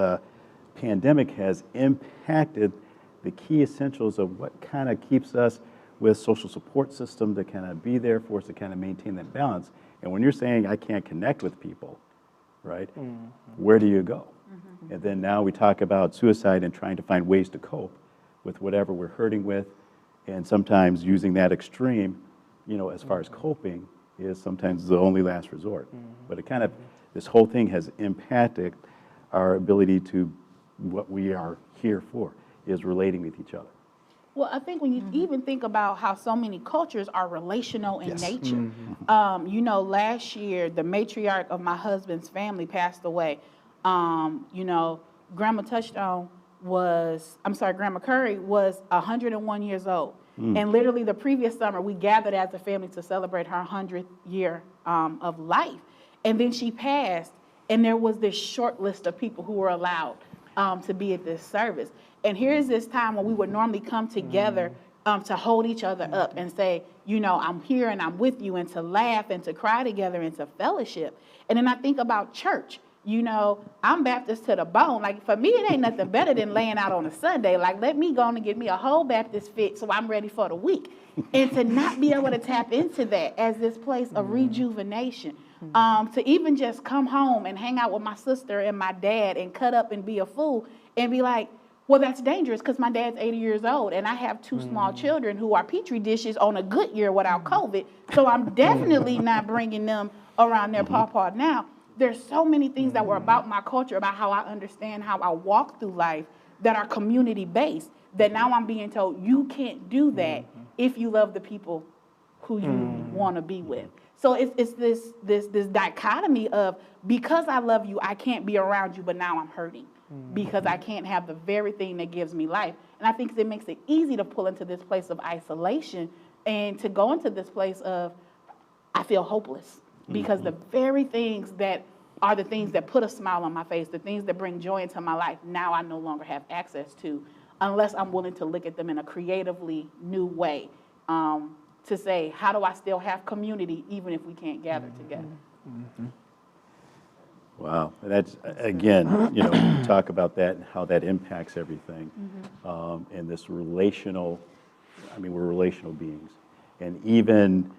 pandemic has impacted the key essentials of what kind of keeps us with social support system to kind of be there for us to kind of maintain that balance. And when you're saying I can't connect with people, right, where do you go? And then now we talk about suicide and trying to find ways to cope with whatever we're hurting with, and sometimes using that extreme, as far as coping, is sometimes the only last resort. But it kind of, this whole thing has impacted our ability to, what we are here for, is relating with each other. Well, I think when you even think about how so many cultures are relational in nature. Last year, the matriarch of my husband's family passed away. Grandma Curry was 101 years old. And literally the previous summer, we gathered as a family to celebrate her 100th year of life. And then she passed, and there was this short list of people who were allowed to be at this service. And here's this time when we would normally come together to hold each other up and say, you know, I'm here and I'm with you, and to laugh and to cry together and to fellowship. And then I think about church. You know, I'm Baptist to the bone. Like, for me, it ain't nothing better than laying out on a Sunday. Like, let me go and get me a whole Baptist fit so I'm ready for the week. And to not be able to tap into that as this place of rejuvenation. To even just come home and hang out with my sister and my dad and cut up and be a fool and be like, well, that's dangerous because my dad's 80 years old and I have two small children who are Petri dishes on a good year without COVID. So I'm definitely not bringing them around their pawpaw now. There's so many things that were about my culture, about how I understand how I walk through life that are community-based, that now I'm being told you can't do that if you love the people who you want to be with. So it's this dichotomy of, because I love you, I can't be around you, but now I'm hurting because I can't have the very thing that gives me life. And I think it makes it easy to pull into this place of isolation and to go into this place of, I feel hopeless, because the very things that are the things that put a smile on my face, the things that bring joy into my life, now I no longer have access to, unless I'm willing to look at them in a creatively new way, to say, how do I still have community even if we can't gather together? Wow, and that's, again, you know, we talk about that and how that impacts everything. And this relational, I mean, we're relational beings. And even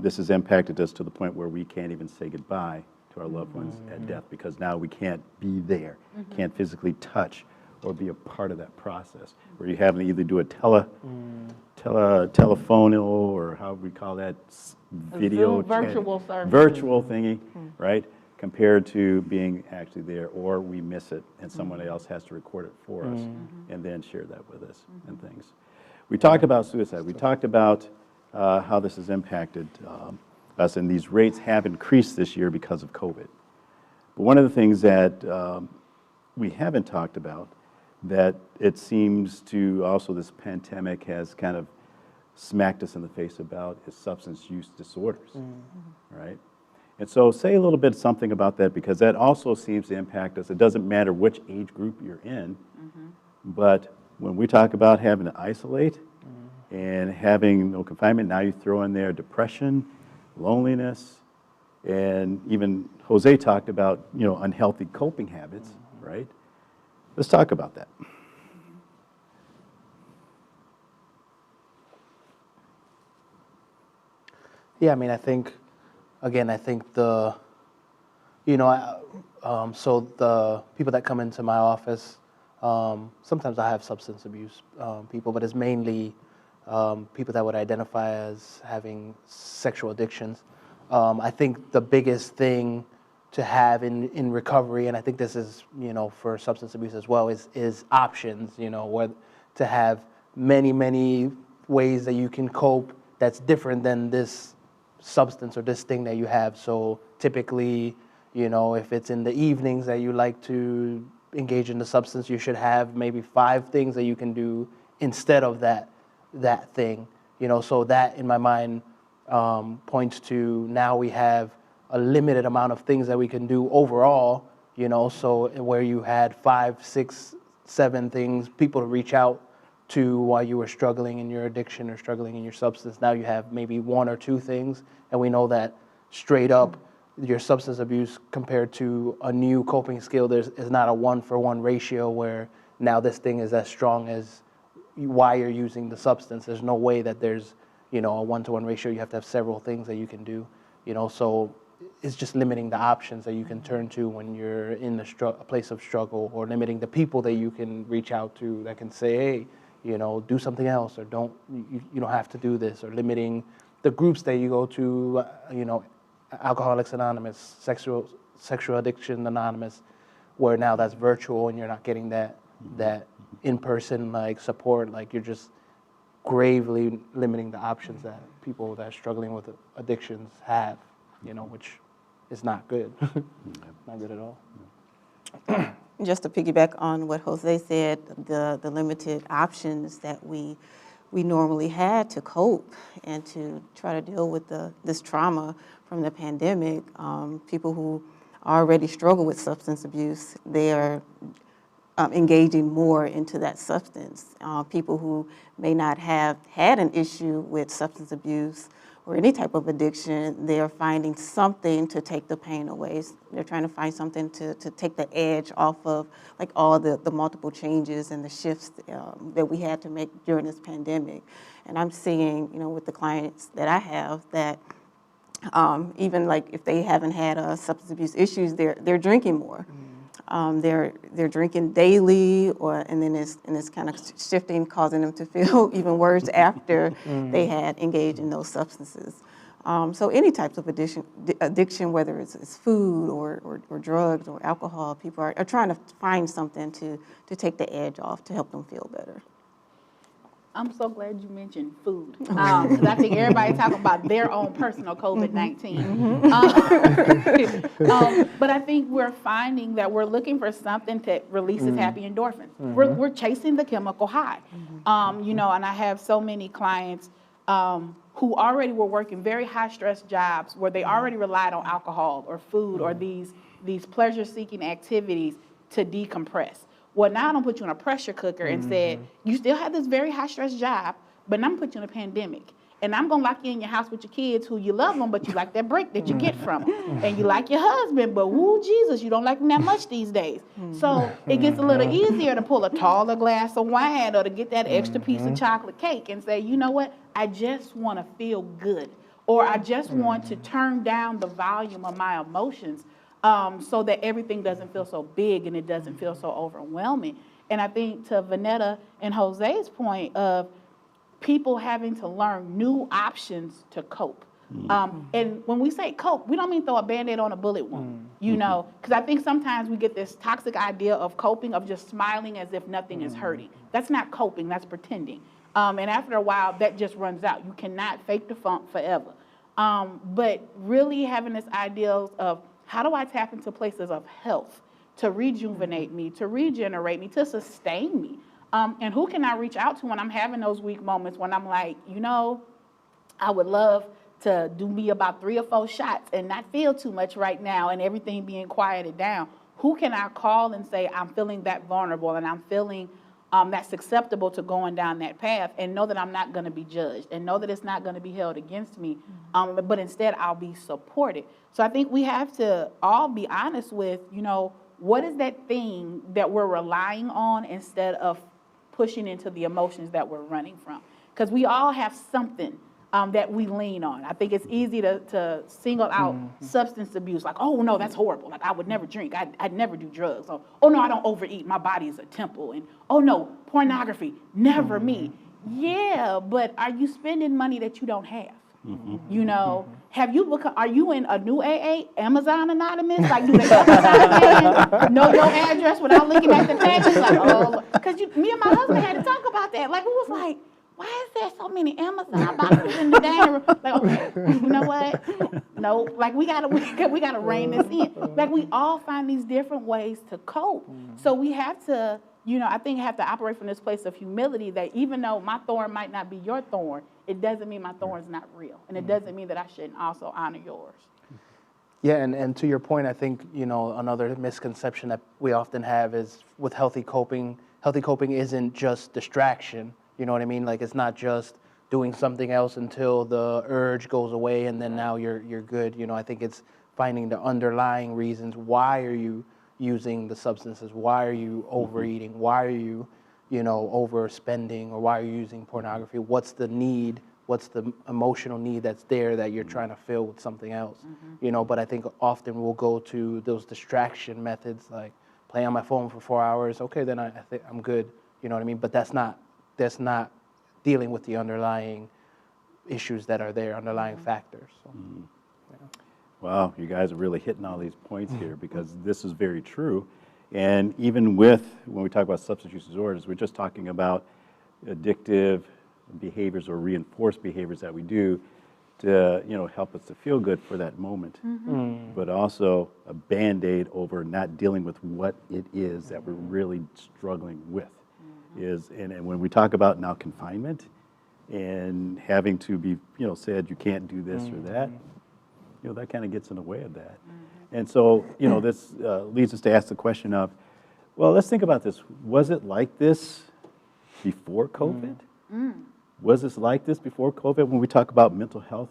this has impacted us to the point where we can't even say goodbye to our loved ones at death, because now we can't be there, can't physically touch or be a part of that process, where you have to either do a telephone or how we call that, video Zoom virtual service. virtual thingy, right? Compared to being actually there, or we miss it and someone else has to record it for us and then share that with us and things. We talked about suicide. We talked about how this has impacted us, and these rates have increased this year because of COVID. But one of the things that we haven't talked about, that it seems to also, this pandemic has kind of smacked us in the face about, is substance use disorders, right? And so say a little bit something about that, because that also seems to impact us. It doesn't matter which age group you're in, but when we talk about having to isolate and having no confinement, now you throw in there depression, loneliness, and even Jose talked about, you know, unhealthy coping habits, right? Let's talk about that. Yeah, I mean, I think, again, I think the, you know, so the people that come into my office, sometimes I have substance abuse people, but it's mainly people that would identify as having sexual addictions. I think the biggest thing to have in recovery, and I think this is, you know, for substance abuse as well, is options, you know, where to have many ways that you can cope that's different than this substance or this thing that you have. So typically, you know, if it's in the evenings that you like to engage in the substance, you should have maybe 5 things that you can do instead of that thing, you know. So that, in my mind, points to, now we have a limited amount of things that we can do overall, you know. So where you had 5, 6, 7 things, people to reach out to while you were struggling in your addiction or struggling in your substance, now you have maybe 1 or 2 things. And we know that straight up, your substance abuse compared to a new coping skill, is not a 1-for-1 ratio where now this thing is as strong as why you're using the substance. There's no way that there's, you know, a 1-to-1 ratio. You have to have several things that you can do, you know. So it's just limiting the options that you can turn to when you're in a place of struggle, or limiting the people that you can reach out to that can say, hey, you know, do something else, or you don't have to do this, or limiting the groups that you go to, you know, Alcoholics Anonymous, Sexual Addiction Anonymous, where now that's virtual and you're not getting that in-person like support. Like, you're just gravely limiting the options that people that are struggling with addictions have, you know, which is not good. Not good at all. Just to piggyback on what Jose said, the limited options that we normally had to cope and to try to deal with this trauma from the pandemic. People who already struggle with substance abuse, they are engaging more into that substance. People who may not have had an issue with substance abuse or any type of addiction, they're finding something to take the pain away. They're trying to find something to take the edge off of like all the multiple changes and the shifts that we had to make during this pandemic. And I'm seeing, with the clients that I have that even like if they haven't had substance abuse issues, they're drinking more. They're drinking daily, and then it's kind of shifting, causing them to feel even worse after they had engaged in those substances. So any types of addiction, whether it's food or drugs or alcohol, people are trying to find something to take the edge off to help them feel better. I'm so glad you mentioned food, because I think everybody talking about their own personal COVID-19. But I think we're finding that we're looking for something that releases happy endorphins. We're chasing the chemical high, and I have so many clients who already were working very high stress jobs where they already relied on alcohol or food or these pleasure-seeking activities to decompress. Well, now I don't put you in a pressure cooker and said, you still have this very high stress job, but now I'm put you in a pandemic. And I'm going to lock you in your house with your kids who you love them, but you like that break that you get from them. And you like your husband, but woo, Jesus, you don't like him that much these days. So it gets a little easier to pull a taller glass of wine or to get that extra piece of chocolate cake and say, you know what, I just want to feel good. Or I just want to turn down the volume of my emotions so that everything doesn't feel so big and it doesn't feel so overwhelming. And I think to Vanetta and Jose's point of people having to learn new options to cope. And when we say cope, we don't mean throw a Band-Aid on a bullet wound, because I think sometimes we get this toxic idea of coping, of just smiling as if nothing is hurting. That's not coping, that's pretending. And after a while, that just runs out. You cannot fake the funk forever. But really having this idea of how do I tap into places of health to rejuvenate me, to regenerate me, to sustain me? And who can I reach out to when I'm having those weak moments when I'm like, I would love to do me about 3 or 4 shots and not feel too much right now and everything being quieted down. Who can I call and say, I'm feeling that vulnerable and I'm feeling that's acceptable to going down that path, and know that I'm not going to be judged and know that it's not going to be held against me, but instead I'll be supported. So I think we have to all be honest with, what is that thing that we're relying on instead of pushing into the emotions that we're running from? Because we all have something that we lean on. I think it's easy to single out substance abuse, like, oh no, that's horrible. Like, I would never drink. I'd never do drugs. Or, oh no, I don't overeat. My body is a temple. And oh no, pornography, never me. Yeah, but are you spending money that you don't have? Have you are you in a new AA, Amazon Anonymous? Like, do the Amazon man know your address without looking at the tag? It's like, oh, because me and my husband had to talk about that. Like, it was like, why is there so many Amazon boxes in the dining room? Like, okay, you know what? No, like we gotta rein this in. Like, we all find these different ways to cope. So we have to, I think have to operate from this place of humility that even though my thorn might not be your thorn, it doesn't mean my thorn's not real. And it doesn't mean that I shouldn't also honor yours. Yeah, and to your point, I think, another misconception that we often have is with healthy coping isn't just distraction. You know what I mean? Like, it's not just doing something else until the urge goes away and then now you're good. I think it's finding the underlying reasons. Why are you using the substances? Why are you overeating? Why are you, overspending, or why are you using pornography? What's the need? What's the emotional need that's there that you're trying to fill with something else? But I think often we'll go to those distraction methods, like play on my phone for 4 hours. Okay, then I think I'm good. You know what I mean? But that's not dealing with the underlying issues that are there, underlying factors. So, Wow, you guys are really hitting all these points here because this is very true. And even when we talk about substance use disorders, we're just talking about addictive behaviors or reinforced behaviors that we do to, help us to feel good for that moment. But also a Band-Aid over not dealing with what it is that we're really struggling with. And when we talk about now confinement and having to be, said you can't do this or that, that kind of gets in the way of that. And so, this leads us to ask the question of, Well, let's think about this. Was it like this before COVID? Was this like this before COVID when we talk about mental health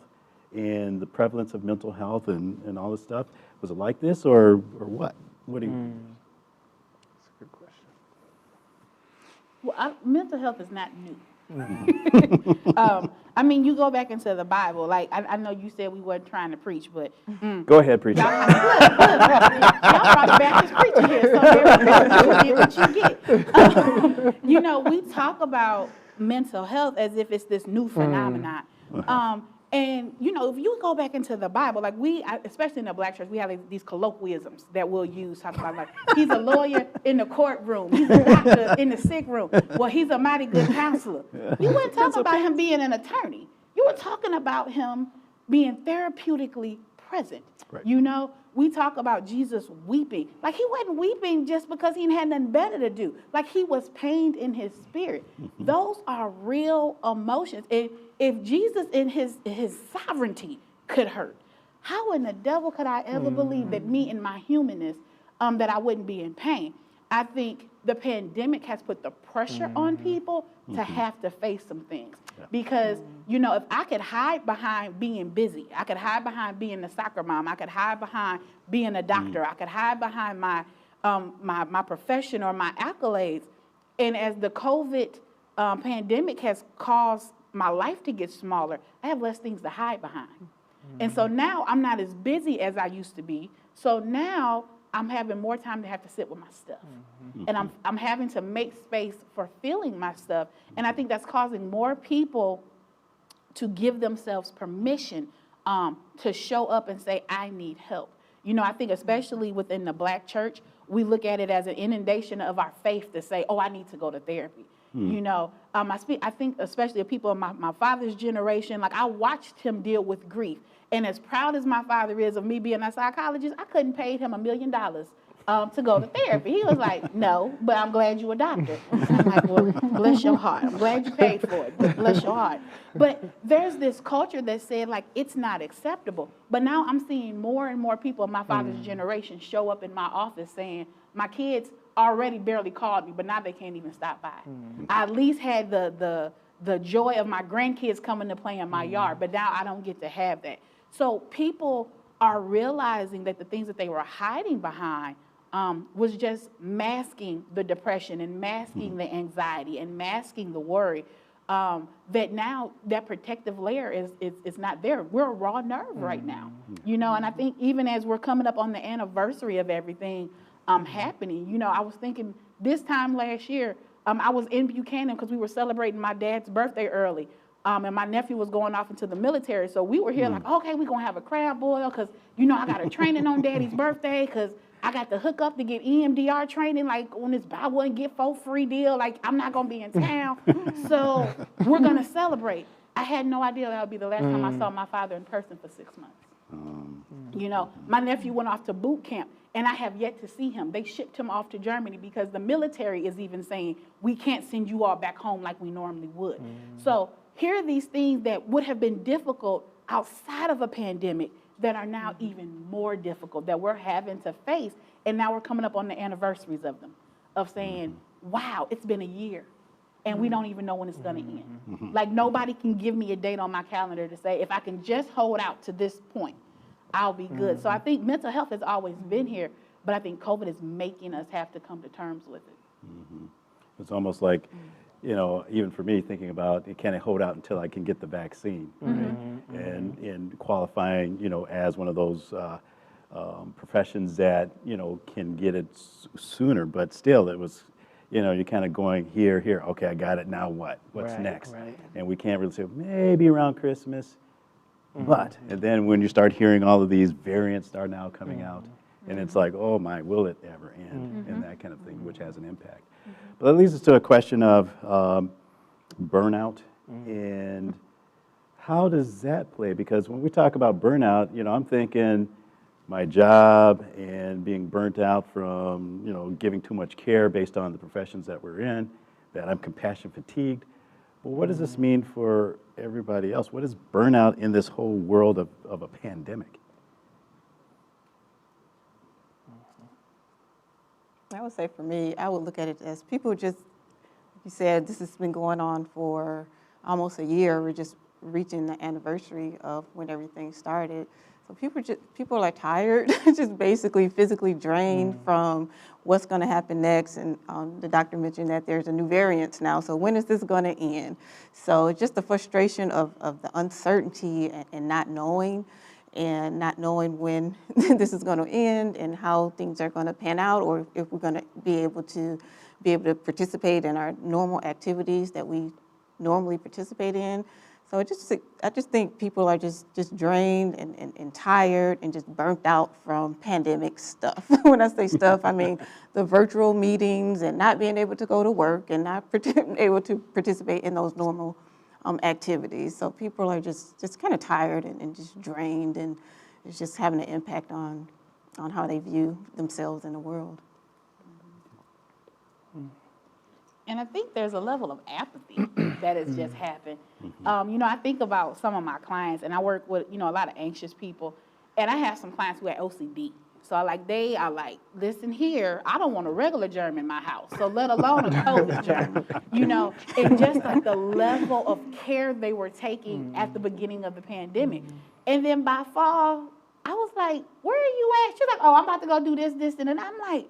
and the prevalence of mental health and all this stuff? Was it like this or what? What do you? That's a good question. Well, mental health is not new. I mean, you go back into the Bible. Like, I know you said we weren't trying to preach, but Go ahead, preacher. y'all brought Baptist preacher here, so everybody you get what you get. You know, we talk about mental health as if it's this new phenomenon. And, you know, if you go back into the Bible, like especially in the Black church, we have these colloquialisms that we'll use, talk about like, he's a lawyer in the courtroom, he's a doctor in the sick room, well, he's a mighty good counselor. You weren't talking about him being an attorney. You were talking about him being therapeutically present. Right. You know, we talk about Jesus weeping. Like, he wasn't weeping just because he had nothing better to do. Like, he was pained in his spirit. Those are real emotions. If Jesus in his sovereignty could hurt, how in the devil could I ever believe that me in my humanness, that I wouldn't be in pain? I think the pandemic has put the pressure on people to have to face some things. Because, you know, if I could hide behind being busy, I could hide behind being a soccer mom, I could hide behind being a doctor, I could hide behind my profession or my accolades. And as the COVID pandemic has caused my life to get smaller, I have less things to hide behind. And so now I'm not as busy as I used to be. So now I'm having more time to have to sit with my stuff. And I'm having to make space for feeling my stuff. And I think that's causing more people to give themselves permission to show up and say, I need help. You know, I think especially within the Black church, we look at it as an inundation of our faith to say, oh, I need to go to therapy. You know, I think especially of people of my father's generation, like I watched him deal with grief. And as proud as my father is of me being a psychologist, I couldn't pay him $1 million to go to therapy. He was like, no, but I'm glad you're a doctor. I'm like, well, bless your heart. I'm glad you paid for it, but bless your heart. But there's this culture that said, like, it's not acceptable. But now I'm seeing more and more people of my father's generation show up in my office saying, my kids already barely called me, but now they can't even stop by. I at least had the joy of my grandkids coming to play in my yard, but now I don't get to have that. So people are realizing that the things that they were hiding behind was just masking the depression and masking the anxiety and masking the worry. That now that protective layer is not there. We're a raw nerve right now, you know. And I think even as we're coming up on the anniversary of everything happening, you know, I was thinking this time last year, I was in Buchanan because we were celebrating my dad's birthday early. And my nephew was going off into the military. So we were here like, okay, we're going to have a crab boil because, you know, I got a training on daddy's birthday because I got to hook up to get EMDR training, like on this buy one, get 4 free deal. Like, I'm not going to be in town. So we're going to celebrate. I had no idea that would be the last time I saw my father in person for 6 months. You know, my nephew went off to boot camp, and I have yet to see him. They shipped him off to Germany because the military is even saying, we can't send you all back home like we normally would. So here are these things that would have been difficult outside of a pandemic that are now even more difficult, that we're having to face. And now we're coming up on the anniversaries of them, of saying, wow, it's been a year, and we don't even know when it's going to end. Like, nobody can give me a date on my calendar to say, if I can just hold out to this point, I'll be good. So I think mental health has always been here, but I think COVID is making us have to come to terms with it. It's almost like, you know, even for me, thinking about, can I hold out until I can get the vaccine? Right? And qualifying, you know, as one of those professions that, you know, can get it sooner, but still it was, you know, you're kind of going here, okay, I got it, now what? What's next? Right. And we can't really say, maybe around Christmas, but, and then when you start hearing all of these variants are now coming out, and it's like, oh my, will it ever end? And that kind of thing, which has an impact. But that leads us to a question of burnout, and how does that play? Because when we talk about burnout, you know, I'm thinking my job and being burnt out from, you know, giving too much care based on the professions that we're in, that I'm compassion fatigued. But what does this mean for everybody else? What is burnout in this whole world of a pandemic? I would say for me, I would look at it as people just, you said this has been going on for almost a year. We're just reaching the anniversary of when everything started. So people are tired, just basically physically drained from what's going to happen next. And the doctor mentioned that there's a new variant now. So when is this going to end? So it's just the frustration of the uncertainty and not knowing when this is going to end and how things are going to pan out, or if we're going to be able to participate in our normal activities that we normally participate in. So I just think people are just drained and tired and just burnt out from pandemic stuff. When I say stuff, I mean the virtual meetings and not being able to go to work and not able to participate in those normal activities. So people are just kind of tired and just drained, and it's just having an impact on how they view themselves in the world. And I think there's a level of apathy that has just happened. I think about some of my clients, and I work with, a lot of anxious people, and I have some clients who have OCD. So they are like, listen here, I don't want a regular germ in my house, so let alone a COVID germ, and just like the level of care they were taking at the beginning of the pandemic. And then by fall, I was like, where are you at? She's like, oh, I'm about to go do this, and then I'm like,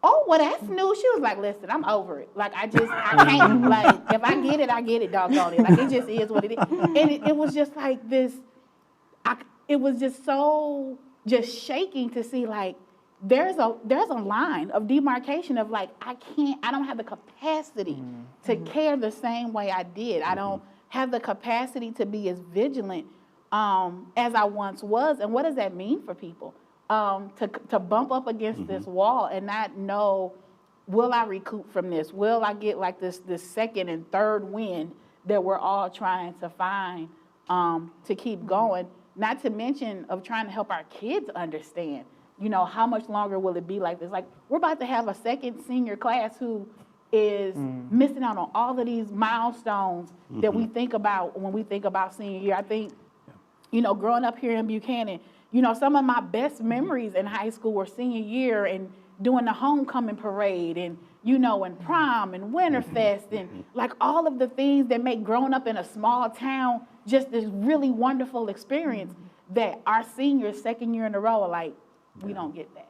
oh, well, that's new. She was like, listen, I'm over it. I can't. If I get it, doggone it. It just is what it is. And it was just like this, it was just so just shaking to see, there's a line of demarcation of, I don't have the capacity to care the same way I did. I don't have the capacity to be as vigilant as I once was. And what does that mean for people? To bump up against this wall and not know, will I recoup from this? Will I get this second and third wind that we're all trying to find to keep going? Not to mention of trying to help our kids understand, how much longer will it be like this? We're about to have a second senior class who is missing out on all of these milestones that we think about when we think about senior year. I think, growing up here in Buchanan, some of my best memories in high school were senior year and doing the homecoming parade and, and prom and Winterfest and all of the things that make growing up in a small town just this really wonderful experience that our seniors second year in a row are we don't get that.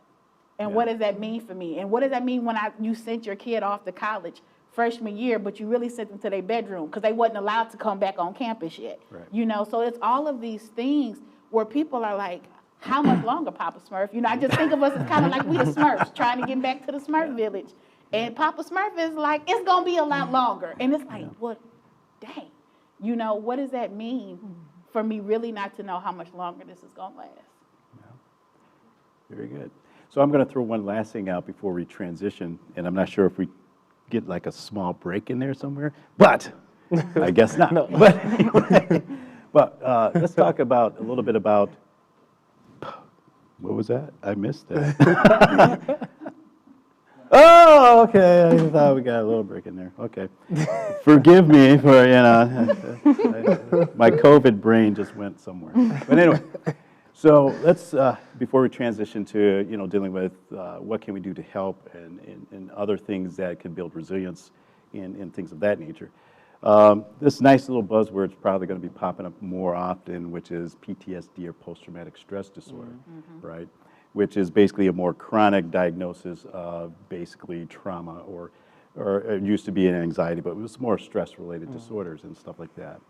And what does that mean for me? And what does that mean when you sent your kid off to college freshman year, but you really sent them to their bedroom because they wasn't allowed to come back on campus yet? Right. So it's all of these things where people are like, how much longer, Papa Smurf? I just think of us as kind of like we the Smurfs trying to get back to the Smurf village. And Papa Smurf is like, it's going to be a lot longer. And it's like, what? Dang. What does that mean for me really not to know how much longer this is going to last? Yeah. Very good. So I'm going to throw one last thing out before we transition. And I'm not sure if we get a small break in there somewhere, but I guess not. No. But let's talk a little bit about, what was that? I missed that. Oh, okay. I thought we got a little break in there. Okay. Forgive me for, my COVID brain just went somewhere. But anyway, so let's, before we transition to, dealing with what can we do to help and other things that can build resilience in things of that nature. This nice little buzzword is probably going to be popping up more often, which is PTSD or post-traumatic stress disorder, right? Which is basically a more chronic diagnosis of basically trauma or it used to be an anxiety, but it was more stress-related disorders and stuff like that.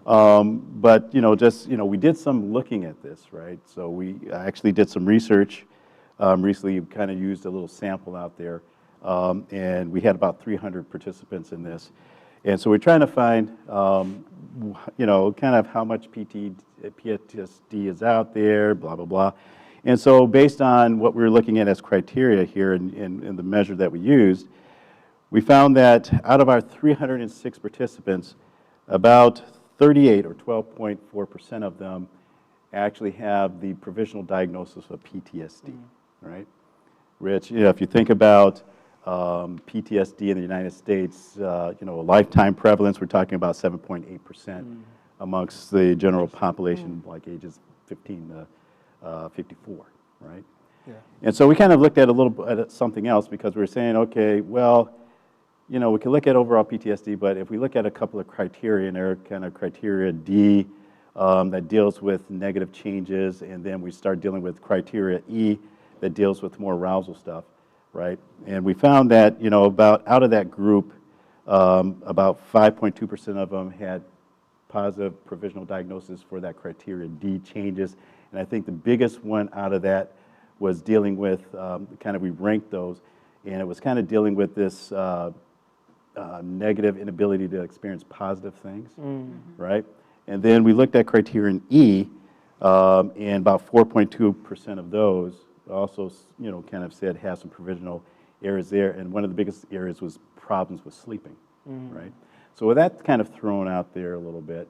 But, we did some looking at this, right? So we actually did some research recently, kind of used a little sample out there, and we had about 300 participants in this. And so we're trying to find, kind of how much PTSD is out there, blah, blah, blah. And so based on what we were looking at as criteria here in the measure that we used, we found that out of our 306 participants, about 38 or 12.4% of them actually have the provisional diagnosis of PTSD, right? Which, if you think about PTSD in the United States, a lifetime prevalence, we're talking about 7.8% amongst the general population, like ages 15 to 54, right? And so we kind of looked at a little bit at something else because we were saying, okay, well, you know, we can look at overall PTSD, but if we look at a couple of criteria, and there are kind of criteria D that deals with negative changes, and then we start dealing with criteria E that deals with more arousal stuff, right? And we found that, you know, about out of that group, about 5.2% of them had positive provisional diagnosis for that criteria D changes. And I think the biggest one out of that was dealing with, kind of we ranked those, and it was kind of dealing with this negative inability to experience positive things, right? And then we looked at criterion E, and about 4.2% of those also, you know, kind of said have some provisional errors there, and one of the biggest areas was problems with sleeping, right? So with that kind of thrown out there a little bit,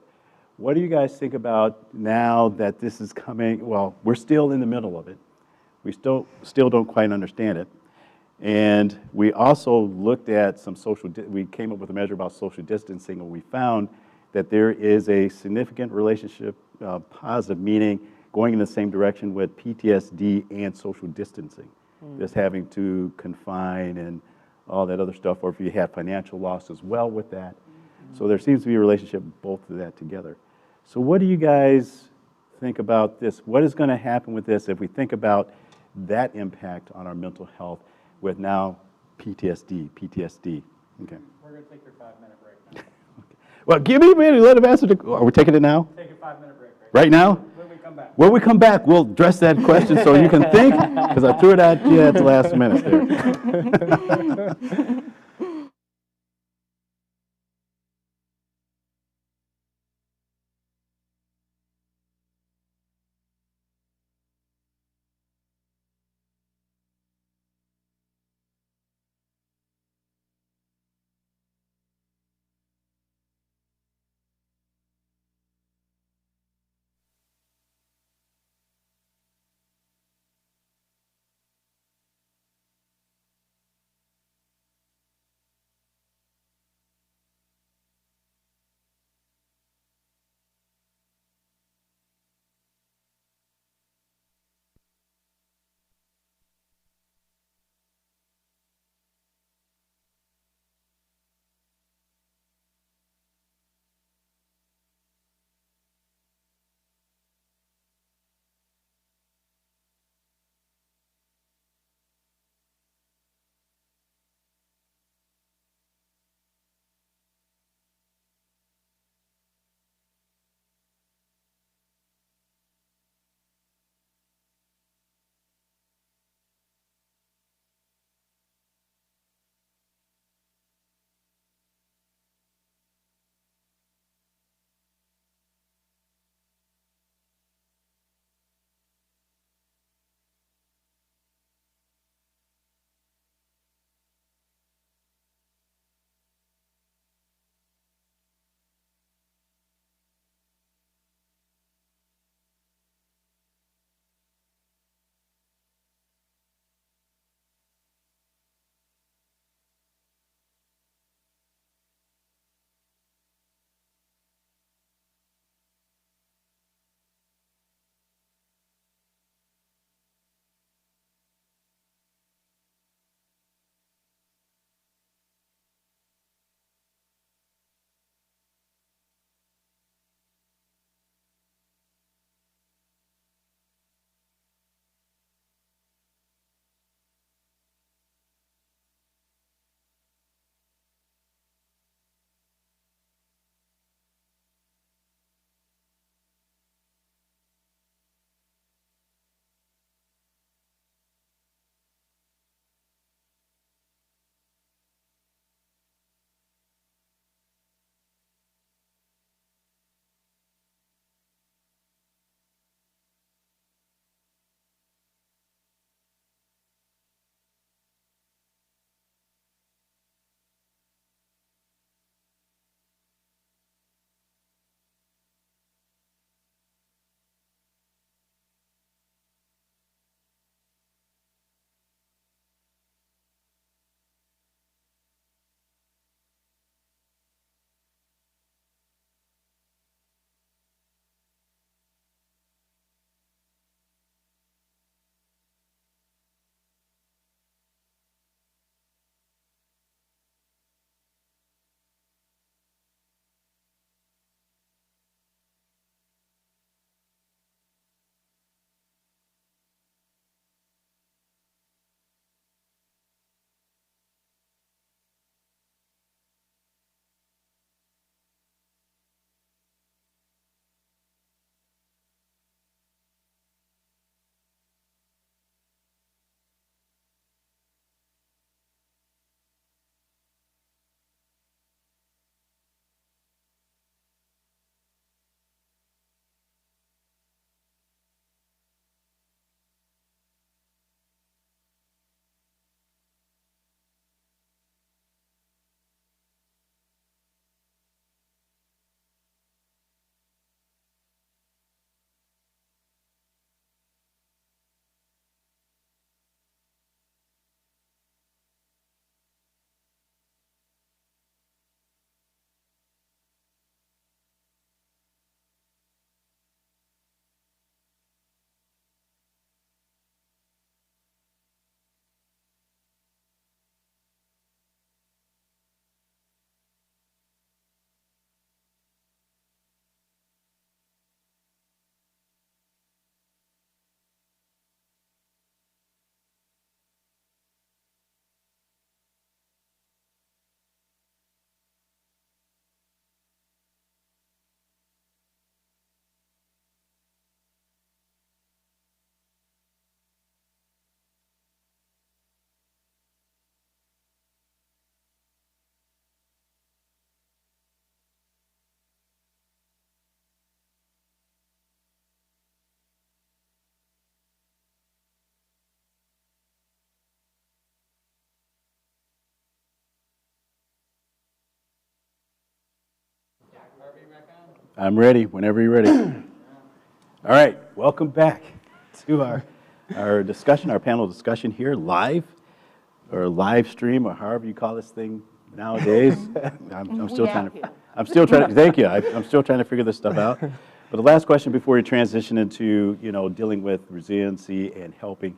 what do you guys think about now that this is coming? Well, we're still in the middle of it. We still don't quite understand it. And we also looked at some we came up with a measure about social distancing, and we found that there is a significant relationship, positive, meaning going in the same direction with PTSD and social distancing. Just having to confine and all that other stuff, or if you have financial loss as well with that. So there seems to be a relationship, both of that together. So what do you guys think about this? What is going to happen with this if we think about that impact on our mental health with now PTSD? Okay. We're going to take your 5-minute break now. Well, give me a minute. Let him answer Are we taking it now? Take a 5-minute break. Right now? When we come back. When we come back, we'll address that question so you can think, because I threw it at you at the last minute there. I'm ready, whenever you're ready. All right, welcome back to our discussion, our panel discussion here, live, or live stream, or however you call this thing nowadays. I'm still trying to, thank you, I'm still trying to figure this stuff out. But the last question before we transition into, dealing with resiliency and helping,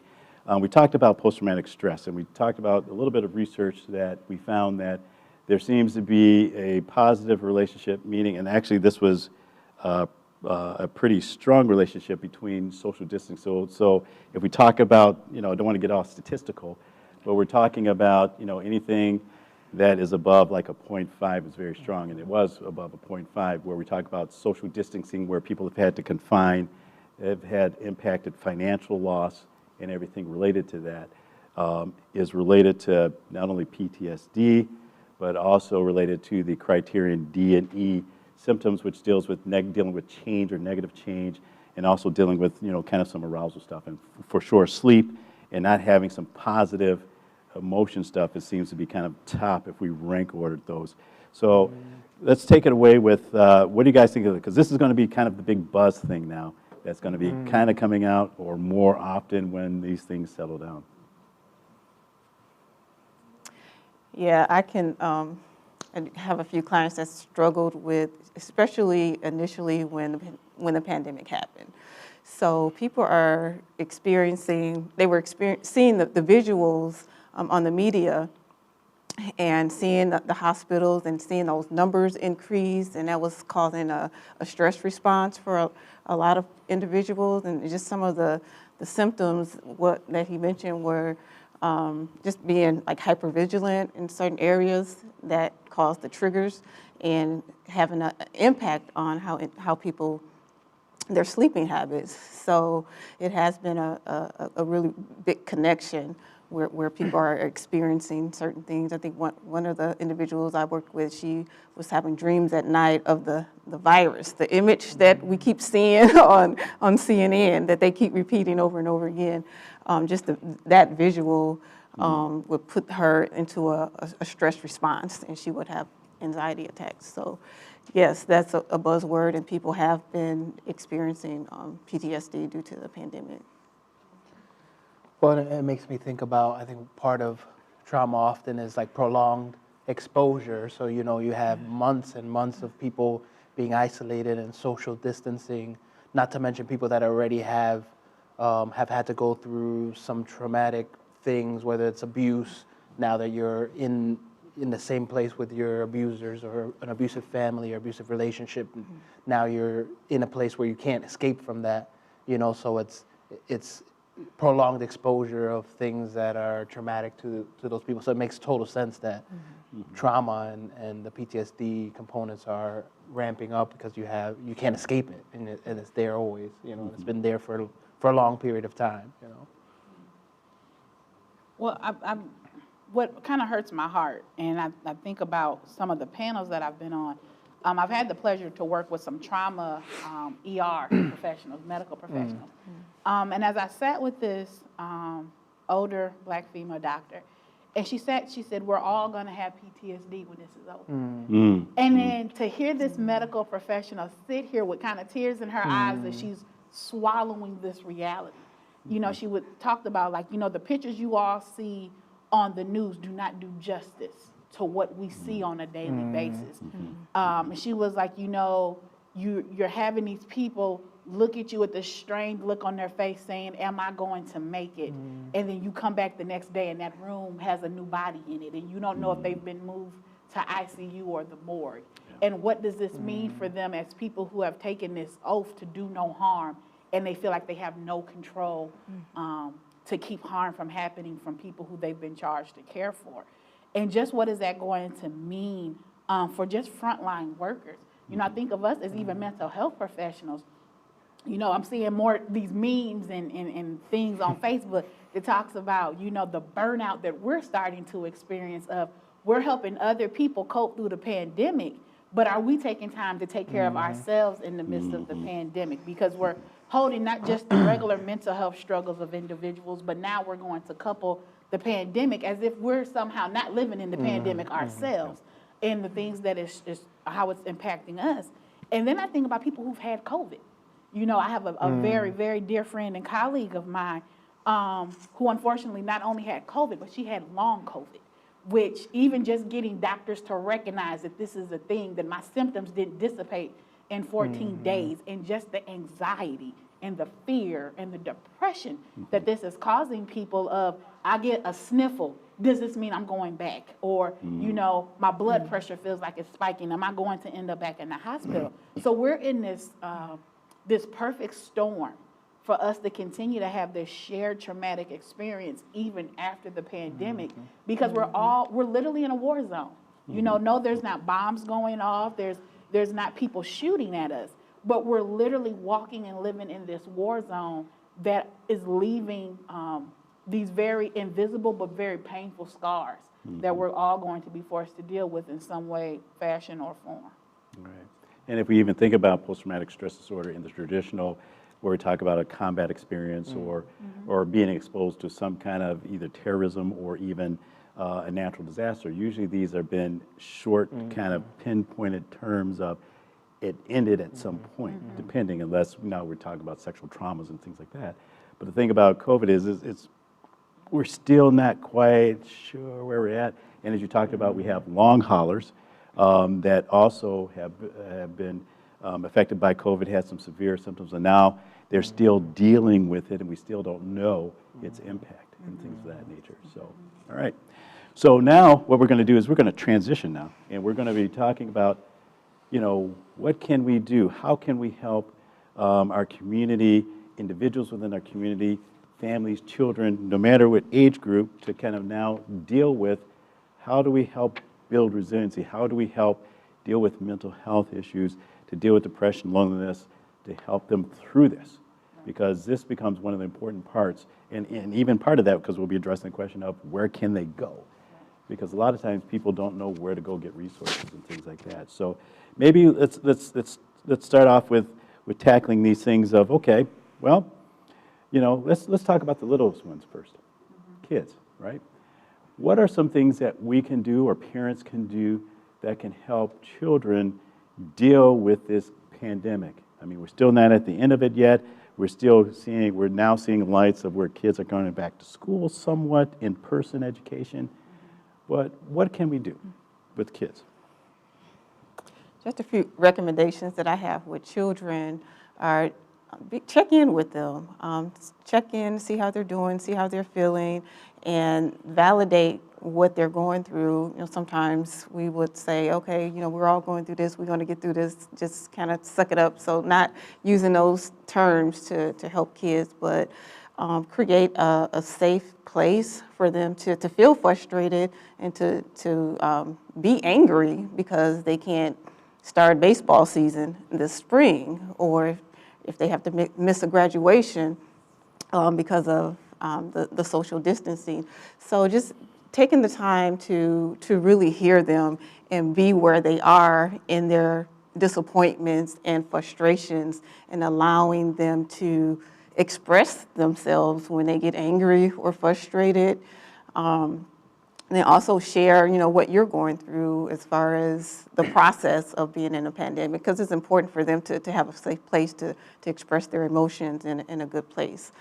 we talked about post-traumatic stress, and we talked about a little bit of research that we found that there seems to be a positive relationship, meaning, and actually this was a pretty strong relationship between social distancing. So if we talk about, I don't want to get all statistical, but we're talking about, anything that is above like a 0.5 is very strong, and it was above a 0.5, where we talk about social distancing, where people have had to confine, have had impacted financial loss, and everything related to that is related to not only PTSD, but also related to the criterion D and E symptoms, which deals with dealing with change or negative change, and also dealing with kind of some arousal stuff, and for sure sleep and not having some positive emotion stuff. It seems to be kind of top if we rank ordered those. So let's take it away with what do you guys think of it? Because this is going to be kind of the big buzz thing now that's going to be kind of coming out or more often when these things settle down. Yeah, I can I have a few clients that struggled with, especially initially when the pandemic happened. So people are seeing the visuals on the media and seeing the hospitals and seeing those numbers increase, and that was causing a stress response for a lot of individuals. And just some of the symptoms that he mentioned were just being like hypervigilant in certain areas that cause the triggers and having an impact on how people, their sleeping habits. So it has been a really big connection where people are experiencing certain things. I think one of the individuals I worked with, she was having dreams at night of the virus, the image that we keep seeing on CNN that they keep repeating over and over again. Just that visual would put her into a stress response, and she would have anxiety attacks. So yes, that's a buzzword, and people have been experiencing PTSD due to the pandemic. Well, it makes me think about, I think part of trauma often is like prolonged exposure. So, you have months and months of people being isolated and social distancing, not to mention people that already have had to go through some traumatic things, whether it's abuse, now that you're in the same place with your abusers, or an abusive family or abusive relationship. Now you're in a place where you can't escape from that, so it's prolonged exposure of things that are traumatic to those people. So it makes total sense that trauma and the PTSD components are ramping up, because you can't escape it, and it's there always. It's been there for a long period of time. Well, what kind of hurts my heart, and I think about some of the panels that I've been on. I've had the pleasure to work with some trauma ER professionals, medical professionals. And as I sat with this older Black female doctor, and she said, we're all going to have PTSD when this is over. And then to hear this medical professional sit here with kind of tears in her eyes as she's swallowing this reality. She talked about, like, the pictures you all see on the news do not do justice to what we see on a daily basis. And she was like, you're having these people look at you with this strained look on their face saying, am I going to make it? And then you come back the next day and that room has a new body in it, and you don't know if they've been moved to ICU or the morgue. And what does this mean for them as people who have taken this oath to do no harm, and they feel like they have no control to keep harm from happening from people who they've been charged to care for? And just what is that going to mean for just frontline workers? I think of us as even mental health professionals. I'm seeing more these memes and things on Facebook that talks about, the burnout that we're starting to experience of, we're helping other people cope through the pandemic, but are we taking time to take care of ourselves in the midst of the pandemic? Because we're holding not just the regular mental health struggles of individuals, but now we're going to couple the pandemic as if we're somehow not living in the pandemic ourselves, and the things that is how it's impacting us. And then I think about people who've had COVID. You know, I have a very, very dear friend and colleague of mine who unfortunately not only had COVID, but she had long COVID, which even just getting doctors to recognize that this is a thing, that my symptoms didn't dissipate in 14 days, and just the anxiety and the fear and the depression that this is causing people of, I get a sniffle, does this mean I'm going back? Or, you know, my blood pressure feels like it's spiking, am I going to end up back in the hospital? So we're in this, this perfect storm for us to continue to have this shared traumatic experience even after the pandemic, because we're literally in a war zone. You know, no, there's not bombs going off, there's not people shooting at us, but we're literally walking and living in this war zone that is leaving these very invisible but very painful scars that we're all going to be forced to deal with in some way, fashion, or form. Right. And if we even think about post-traumatic stress disorder in the traditional, where we talk about a combat experience or being exposed to some kind of either terrorism or even a natural disaster, usually these have been short, kind of pinpointed terms of it ended at some point, depending, unless now we're talking about sexual traumas and things like that. But the thing about COVID is we're still not quite sure where we're at. And as you talked about, we have long haulers that also have been affected by COVID, had some severe symptoms, and now they're still dealing with it, and we still don't know its impact and things of that nature. So, all right. So now what we're going to do is we're going to transition now, and we're going to be talking about, you know, what can we do? How can we help our community, individuals within our community, families, children, no matter what age group, to kind of now deal with how do we help build resiliency? How do we help deal with mental health issues, to deal with depression, loneliness, to help them through this? Because this becomes one of the important parts, and even part of that, because we'll be addressing the question of where can they go? Because a lot of times people don't know where to go get resources and things like that. So maybe let's start off with tackling these things of, okay, well, you know, let's talk about the littlest ones first. Kids, right? What are some things that we can do or parents can do that can help children deal with this pandemic? I mean, we're still not at the end of it yet. We're now seeing lights of where kids are going back to school somewhat, in-person education. But what can we do with kids? Just a few recommendations that I have with children are check in with them. Check in, see how they're doing, see how they're feeling, and validate what they're going through. You know, sometimes we would say, okay, you know, we're all going through this, we're going to get through this, just kind of suck it up. So not using those terms to help kids, but create a safe place for them to feel frustrated and to be angry because they can't start baseball season this spring, or if they have to miss a graduation because of the social distancing. So just taking the time to really hear them and be where they are in their disappointments and frustrations, and allowing them to express themselves when they get angry or frustrated. And then also share, you know, what you're going through as far as the process of being in a pandemic, because it's important for them to have a safe place to express their emotions in a good place.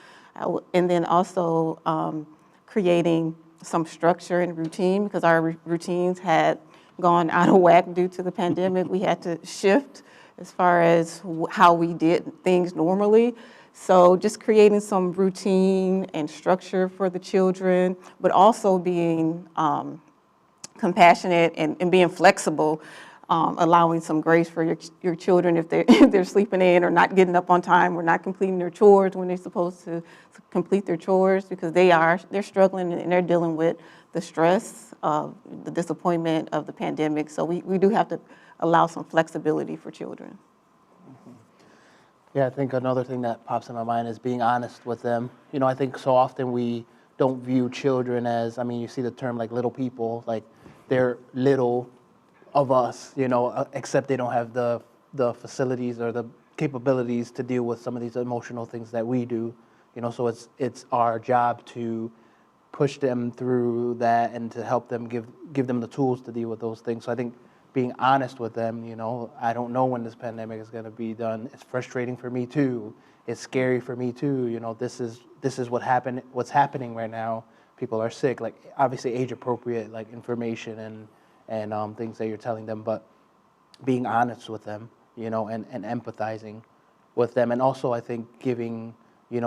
And then also creating some structure and routine, because our routines had gone out of whack due to the pandemic. We had to shift as far as how we did things normally. So just creating some routine and structure for the children, but also being compassionate and being flexible, allowing some grace for your children if they're sleeping in or not getting up on time or not completing their chores when they're supposed to complete their chores, because they're struggling and they're dealing with the stress of the disappointment of the pandemic. So we do have to allow some flexibility for children. Yeah, I think another thing that pops in my mind is being honest with them. You know, I think so often we don't view children as, I mean, you see the term like little people, like they're little of us, you know, except they don't have the facilities or the capabilities to deal with some of these emotional things that we do. You know, so it's our job to push them through that and to help them give them the tools to deal with those things. So I think being honest with them, I don't know when this pandemic is going to be done. It's frustrating for me too. It's scary for me too. This is what's happening right now. People are sick, like obviously age appropriate, like information and things that you're telling them, but being honest with them, and empathizing with them. And also I think giving,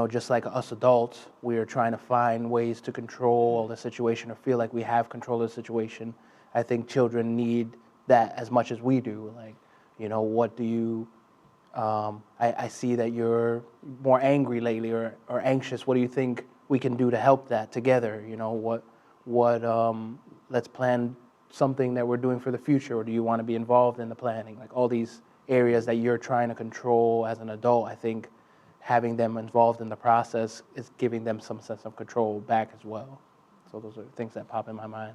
just like us adults, we are trying to find ways to control the situation or feel like we have control of the situation. I think children need that as much as we do. Like, what do you, I see that you're more angry lately or anxious. What do you think we can do to help that together? Let's plan something that we're doing for the future, or do you want to be involved in the planning? Like all these areas that you're trying to control as an adult, I think having them involved in the process is giving them some sense of control back as well. So those are things that pop in my mind.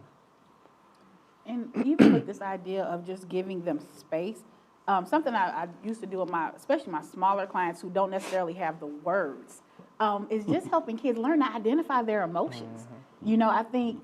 And even with this idea of just giving them space, something I used to do with especially my smaller clients who don't necessarily have the words, is just helping kids learn to identify their emotions. I think,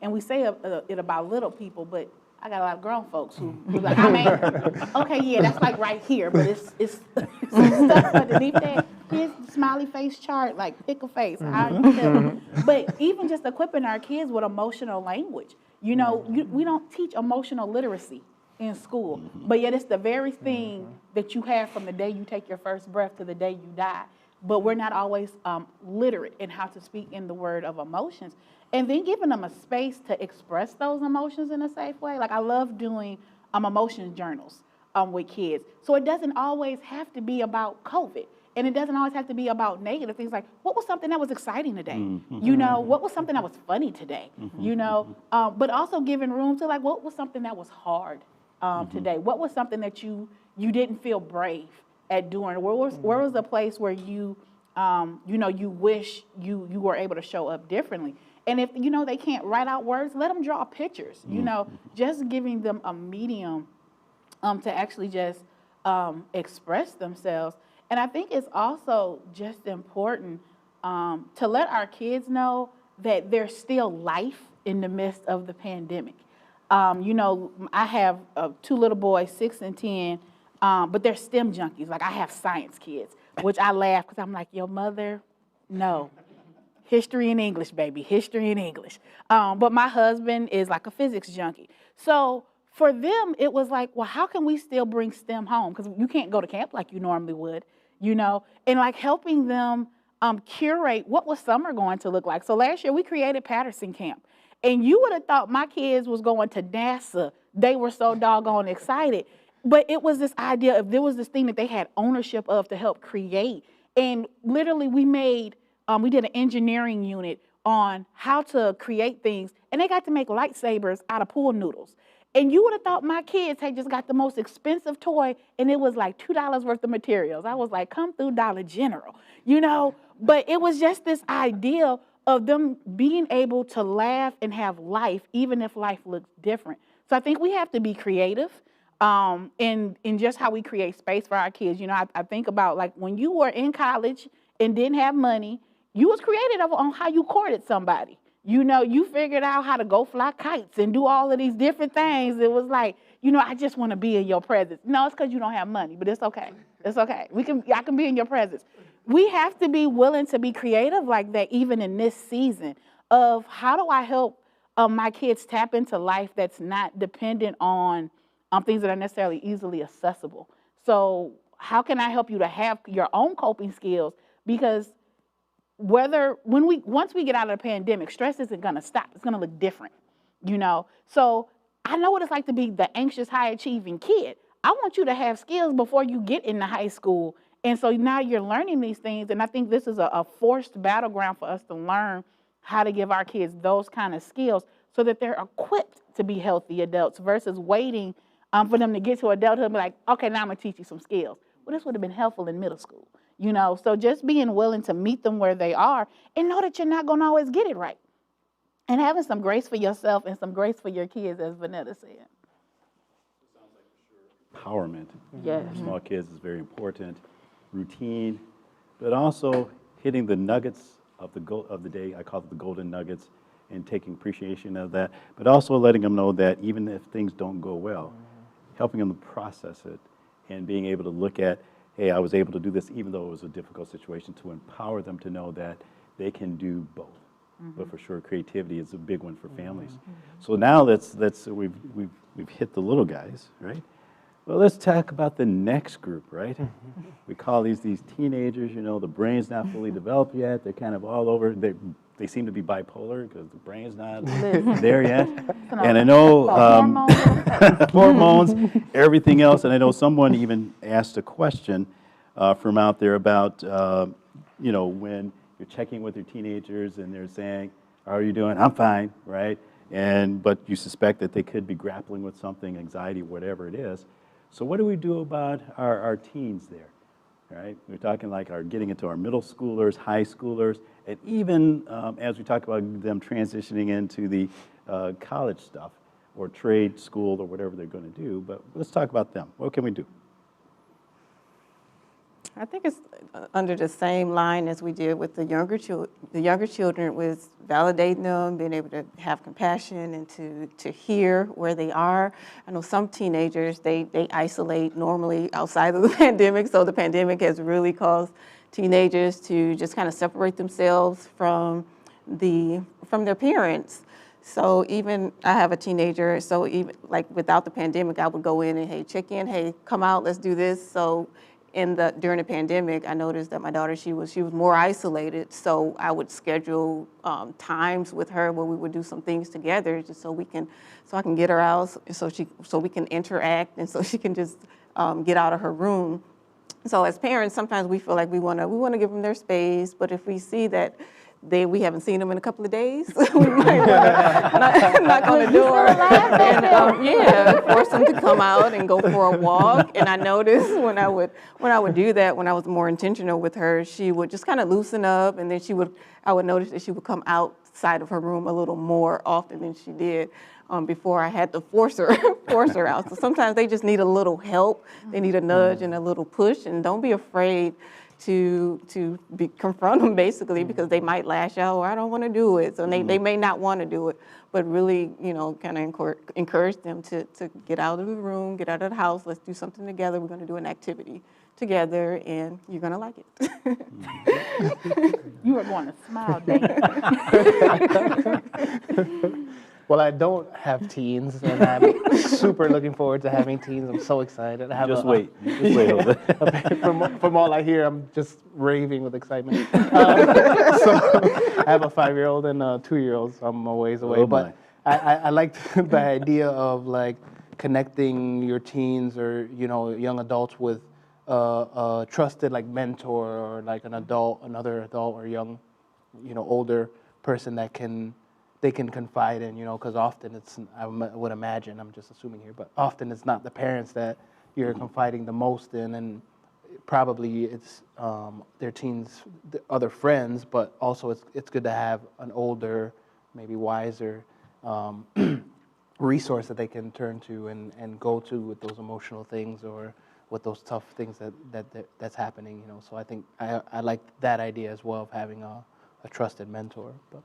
and we say it about little people, but I got a lot of grown folks who be like, I'm angry. Okay, yeah, that's like right here, but it's stuff underneath that. Here's the smiley face chart, like pick a face, how you feel. But even just equipping our kids with emotional language. We don't teach emotional literacy in school, but yet it's the very thing that you have from the day you take your first breath to the day you die. But we're not always literate in how to speak in the word of emotions. And then giving them a space to express those emotions in a safe way. Like I love doing emotion journals with kids. So it doesn't always have to be about COVID. And it doesn't always have to be about negative things like, what was something that was exciting today? What was something that was funny today? But also giving room to like, what was something that was hard today? What was something that you didn't feel brave at doing? Where was the place where you wish you were able to show up differently? And if, they can't write out words, let them draw pictures, just giving them a medium to actually just express themselves. And I think it's also just important to let our kids know that there's still life in the midst of the pandemic. I have 2 little boys, 6 and 10, but they're STEM junkies. Like I have science kids, which I laugh because I'm like, your mother, no. History and English, baby, history and English. But my husband is like a physics junkie. So for them, it was like, well, how can we still bring STEM home? Because you can't go to camp like you normally would, and like helping them curate what was summer going to look like. So last year we created Patterson Camp. And you would have thought my kids was going to NASA. They were so doggone excited. But it was this idea of there was this thing that they had ownership of to help create. And literally we did an engineering unit on how to create things. And they got to make lightsabers out of pool noodles. And you would have thought my kids had just got the most expensive toy and it was like $2 worth of materials. I was like, come through Dollar General, But it was just this idea of them being able to laugh and have life, even if life looks different. So I think we have to be creative in just how we create space for our kids. I think about like when you were in college and didn't have money, you was creative on how you courted somebody. You figured out how to go fly kites and do all of these different things. It was like, I just want to be in your presence. No, it's because you don't have money, but it's okay. It's okay. I can be in your presence. We have to be willing to be creative like that, even in this season of how do I help my kids tap into life that's not dependent on things that are necessarily easily accessible. So how can I help you to have your own coping skills? Because once we get out of the pandemic, stress isn't going to stop. It's going to look different, So I know what it's like to be the anxious, high-achieving kid. I want you to have skills before you get into high school. And so now you're learning these things, and I think this is a forced battleground for us to learn how to give our kids those kind of skills so that they're equipped to be healthy adults versus waiting for them to get to adulthood and be like, okay, now I'm going to teach you some skills. Well, this would have been helpful in middle school. So just being willing to meet them where they are and know that you're not going to always get it right. And having some grace for yourself and some grace for your kids, as Vanetta said. Empowerment Yes. for small kids is very important. Routine, but also hitting the nuggets of the day. I call it the golden nuggets, and taking appreciation of that. But also letting them know that even if things don't go well, helping them process it, and being able to look at, hey, I was able to do this even though it was a difficult situation, to empower them to know that they can do both. But for sure, creativity is a big one for families. So now we've hit the little guys, right? Well, let's talk about the next group, right? We call these teenagers, you know, the brain's not fully developed yet. They're kind of all over. They seem to be bipolar because the brain's not there yet. And I know hormones, everything else. And I know someone even asked a question from out there about, you know, when you're checking with your teenagers and they're saying, how are you doing? I'm fine, right? But you suspect that they could be grappling with something, anxiety, whatever it is. So what do we do about our teens there, right? We're talking like getting into our middle schoolers, high schoolers, and even as we talk about them transitioning into the college stuff or trade school or whatever they're going to do. But let's talk about them. What can we do? I think it's under the same line as we did with the younger children, with validating them, being able to have compassion and to hear where they are. I know some teenagers, they isolate normally outside of the pandemic, so the pandemic has really caused teenagers to just kind of separate themselves from their parents. So even, I have a teenager, so even like without the pandemic, I would go in and, hey, check in, hey, come out, let's do this. So during the pandemic, I noticed that my daughter, she was more isolated, so I would schedule times with her where we would do some things together, just so I can get her out, so we can interact, and so she can just get out of her room. So as parents, sometimes we feel like we want to give them their space, but if we see that we haven't seen them in a couple of days, we might knock on the door and force them to come out and go for a walk. And I noticed when I would do that, when I was more intentional with her, she would just kind of loosen up, and then I would notice that she would come outside of her room a little more often than she did before I had to force her out. So sometimes they just need a little help. They need a nudge and a little push, and don't be afraid to confront them, basically, because they might lash out, or I don't want to do it. So they may not want to do it, but really, you know, kind of encourage them to get out of the room, get out of the house, let's do something together. We're going to do an activity together, and you're going to like it. You are going to smile, Dan. Well, I don't have teens, and I'm super looking forward to having teens. I'm so excited. Just wait. Jose. From all I hear, I'm just raving with excitement. So I have a 5-year-old and a 2-year-old, so I'm a ways away. Oh, but I like the idea of like connecting your teens or, you know, young adults with a trusted like mentor or like another adult or young, you know, older person that they can confide in, you know, because often I would imagine, I'm just assuming here, but often it's not the parents that you're confiding the most in, and probably it's their teens, other friends, but also it's good to have an older, maybe wiser resource that they can turn to and go to with those emotional things or with those tough things that's happening, you know. So I think I like that idea as well of having a trusted mentor. But.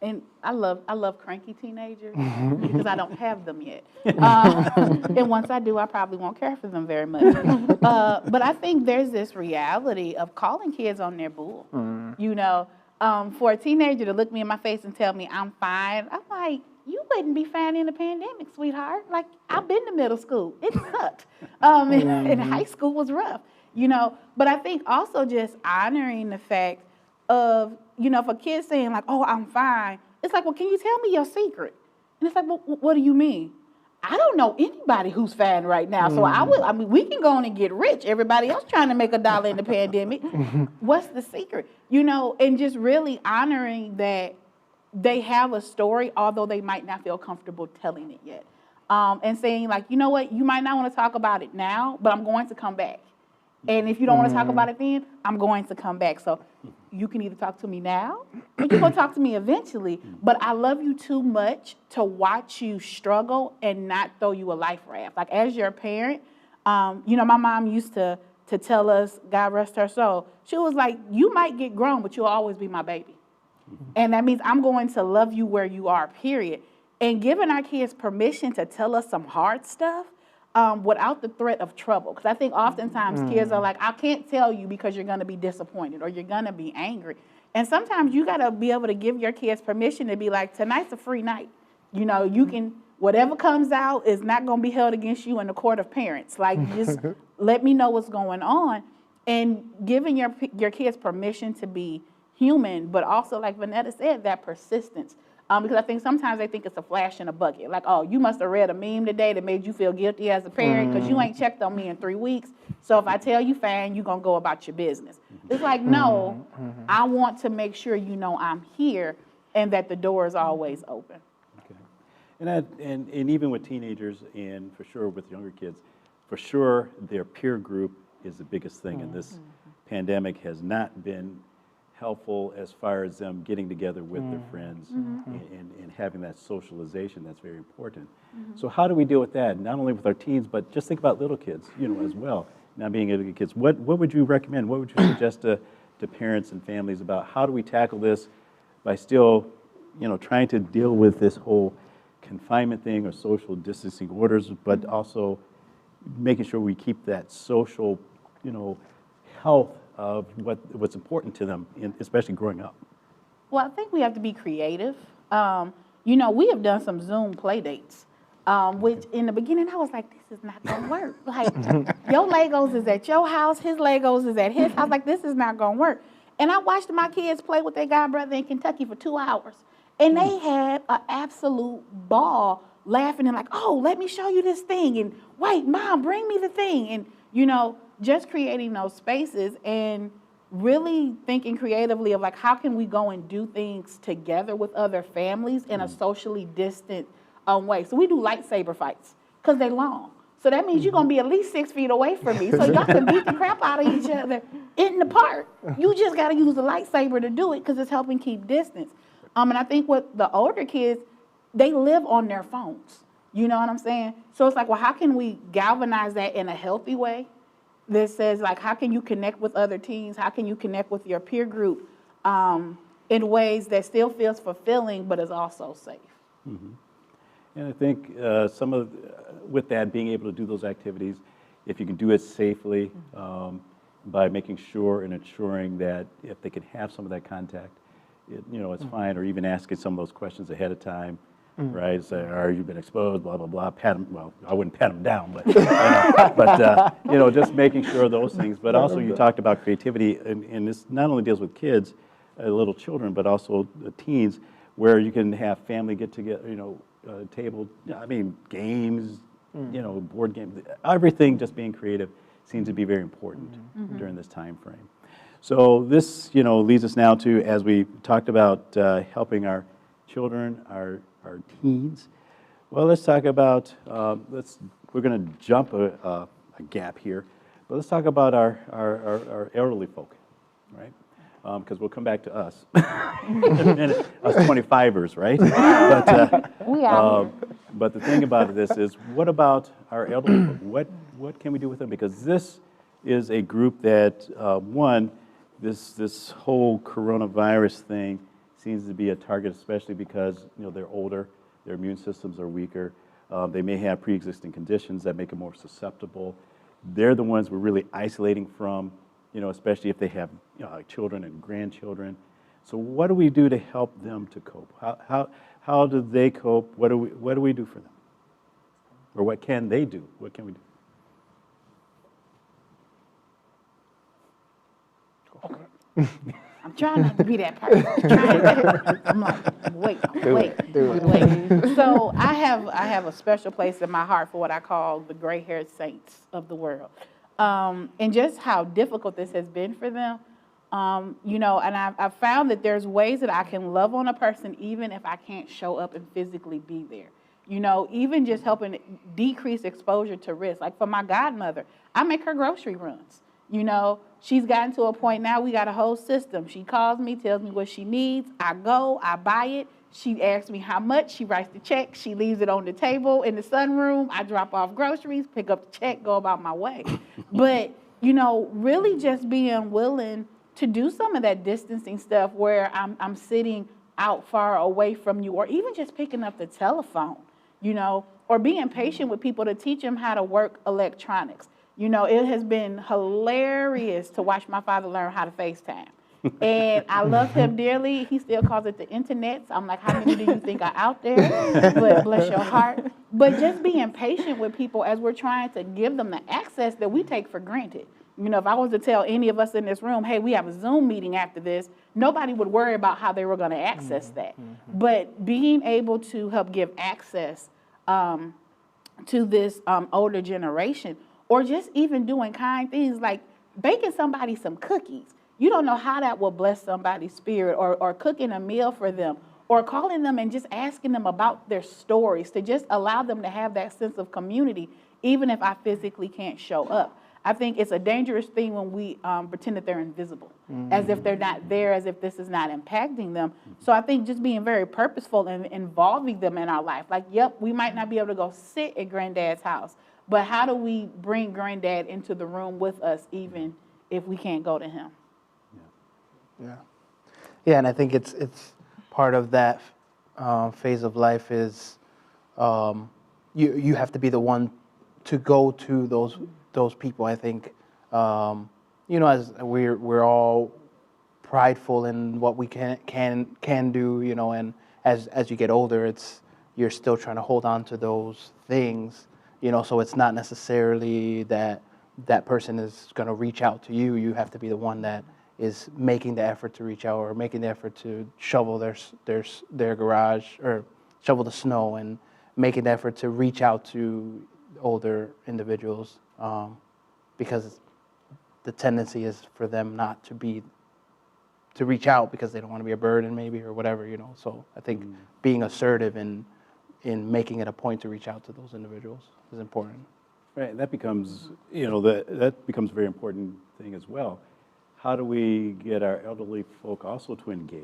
And I love cranky teenagers because I don't have them yet. And once I do, I probably won't care for them very much. But I think there's this reality of calling kids on their bull. You know, for a teenager to look me in my face and tell me I'm fine, I'm like, you wouldn't be fine in the pandemic, sweetheart. Like, I've been to middle school. It sucked. And high school was rough, you know. But I think also just honoring the fact of, you know, if a kid's saying like, oh, I'm fine, it's like, well, can you tell me your secret? And it's like, well, what do you mean? I don't know anybody who's fine right now. So I mean, we can go on and get rich. Everybody else trying to make $1 in the pandemic. What's the secret? You know, and just really honoring that they have a story, although they might not feel comfortable telling it yet. And saying like, you know what, you might not want to talk about it now, but I'm going to come back. And if you don't want to talk about it then, I'm going to come back. So you can either talk to me now or you're going to talk to me eventually. But I love you too much to watch you struggle and not throw you a life raft. Like, as your parent, you know, my mom used to tell us, God rest her soul, she was like, you might get grown, but you'll always be my baby. And that means I'm going to love you where you are, period. and giving our kids permission to tell us some hard stuff without the threat of trouble. Because I think oftentimes kids are like, I can't tell you because you're going to be disappointed or you're going to be angry. And sometimes you got to be able to give your kids permission to be like, tonight's a free night. You know, you can, whatever comes out is not going to be held against you in the court of parents. Like, just let me know what's going on. And giving your kids permission to be human, but also, like Vanetta said, that persistence. Because I think sometimes they think it's a flash in a bucket. Like, oh, you must have read a meme today that made you feel guilty as a parent because you ain't checked on me in 3 weeks. So if I tell you, fine, you're going to go about your business. It's like, no, I want to make sure you know I'm here and that the door is always open. Okay. And even with teenagers and for sure with younger kids, for sure their peer group is the biggest thing. And this pandemic has not been helpful as far as them getting together with their friends and having that socialization. That's very important. So how do we deal with that? Not only with our teens, but just think about little kids, you know, as well. Not being able to get kids. What would you recommend? What would you suggest to parents and families about how do we tackle this by still, you know, trying to deal with this whole confinement thing or social distancing orders, but also making sure we keep that social, you know, health of what's important to them, especially growing up? Well, I think we have to be creative. You know, we have done some Zoom play dates, which in the beginning I was like, this is not gonna work. Like, your Legos is at your house, his Legos is at his house. Like, this is not gonna work. And I watched my kids play with their godbrother in Kentucky for 2 hours. And they had an absolute ball laughing and like, oh, let me show you this thing. And wait, Mom, bring me the thing. And, you know, just creating those spaces and really thinking creatively of like, how can we go and do things together with other families in a socially distant way. So we do lightsaber fights because they're long. So that means you're going to be at least 6 feet away from me. So y'all can beat the crap out of each other in the park. You just got to use a lightsaber to do it because it's helping keep distance. And I think with the older kids, they live on their phones. You know what I'm saying? So it's like, well, how can we galvanize that in a healthy way? That says, like, how can you connect with other teens? How can you connect with your peer group in ways that still feels fulfilling but is also safe? And I think with that, being able to do those activities, if you can do it safely, by making sure and ensuring that if they can have some of that contact, you know, it's fine, or even asking some of those questions ahead of time. Right? Say, are you been exposed? Blah blah blah. Pat them. Well, I wouldn't pat them down, but you know, just making sure those things. But also, you talked about creativity, and this not only deals with kids, little children, but also the teens, where you can have family get together. You know, table. I mean, games. You know, board games. Everything. Just being creative seems to be very important during this time frame. So this, you know, leads us now to, as we talked about helping our children, our teens. Well, let's talk about, we're going to jump a gap here, but let's talk about our elderly folk, right? Because we'll come back to us in a minute, us 25ers, right? But the thing about this is, what about our elderly folk? What can we do with them? Because this is a group that, this whole coronavirus thing seems to be a target, especially because, you know, they're older, their immune systems are weaker, they may have pre-existing conditions that make them more susceptible. They're the ones we're really isolating from, you know, especially if they have, you know, like children and grandchildren. So what do we do to help them to cope? How do they cope? What do we do for them? Or what can they do? What can we do? I'm trying not to be that person. I'm like, wait. So I have a special place in my heart for what I call the gray-haired saints of the world. And just how difficult this has been for them. You know, and I've found that there's ways that I can love on a person even if I can't show up and physically be there. You know, even just helping decrease exposure to risk. Like for my godmother, I make her grocery runs. You know, she's gotten to a point now, we got a whole system. She calls me, tells me what she needs. I go, I buy it. She asks me how much. She writes the check. She leaves it on the table in the sunroom. I drop off groceries, pick up the check, go about my way. But, you know, really just being willing to do some of that distancing stuff where I'm sitting out far away from you, or even just picking up the telephone, you know, or being patient with people to teach them how to work electronics. You know, it has been hilarious to watch my father learn how to FaceTime. And I love him dearly. He still calls it the internet. So I'm like, how many do you think are out there? But bless your heart. But just being patient with people as we're trying to give them the access that we take for granted. You know, if I was to tell any of us in this room, hey, we have a Zoom meeting after this, nobody would worry about how they were going to access that. But being able to help give access to this older generation, or just even doing kind things like baking somebody some cookies. You don't know how that will bless somebody's spirit, or cooking a meal for them, or calling them and just asking them about their stories, to just allow them to have that sense of community, even if I physically can't show up. I think it's a dangerous thing when we pretend that they're invisible, as if they're not there, as if this is not impacting them. So I think just being very purposeful and involving them in our life. Like, yep, we might not be able to go sit at Granddad's house, but how do we bring Granddad into the room with us, even if we can't go to him? Yeah, and I think it's part of that phase of life is you have to be the one to go to those people. I think you know, as we're all prideful in what we can do, you know, and as you get older, you're still trying to hold on to those things, you know. So it's not necessarily that person is going to reach out to you. You have to be the one that is making the effort to reach out, or making the effort to shovel their garage, or shovel the snow, and making the effort to reach out to older individuals, because the tendency is for them not to reach out because they don't want to be a burden, maybe, or whatever, you know. So I think being assertive in making it a point to reach out to those individuals is important. Right, that becomes, you know, that becomes a very important thing as well. How do we get our elderly folk also to engage?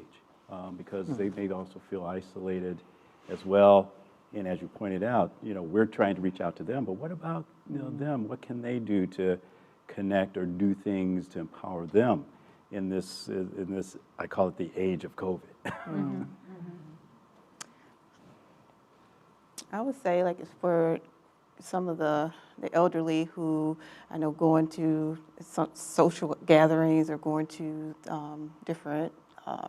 Because they may also feel isolated as well. And as you pointed out, you know, we're trying to reach out to them, but what about, you know, them? What can they do to connect or do things to empower them in this, I call it the age of COVID? I would say, like, it's for some of the elderly who I know going to some social gatherings, or going to different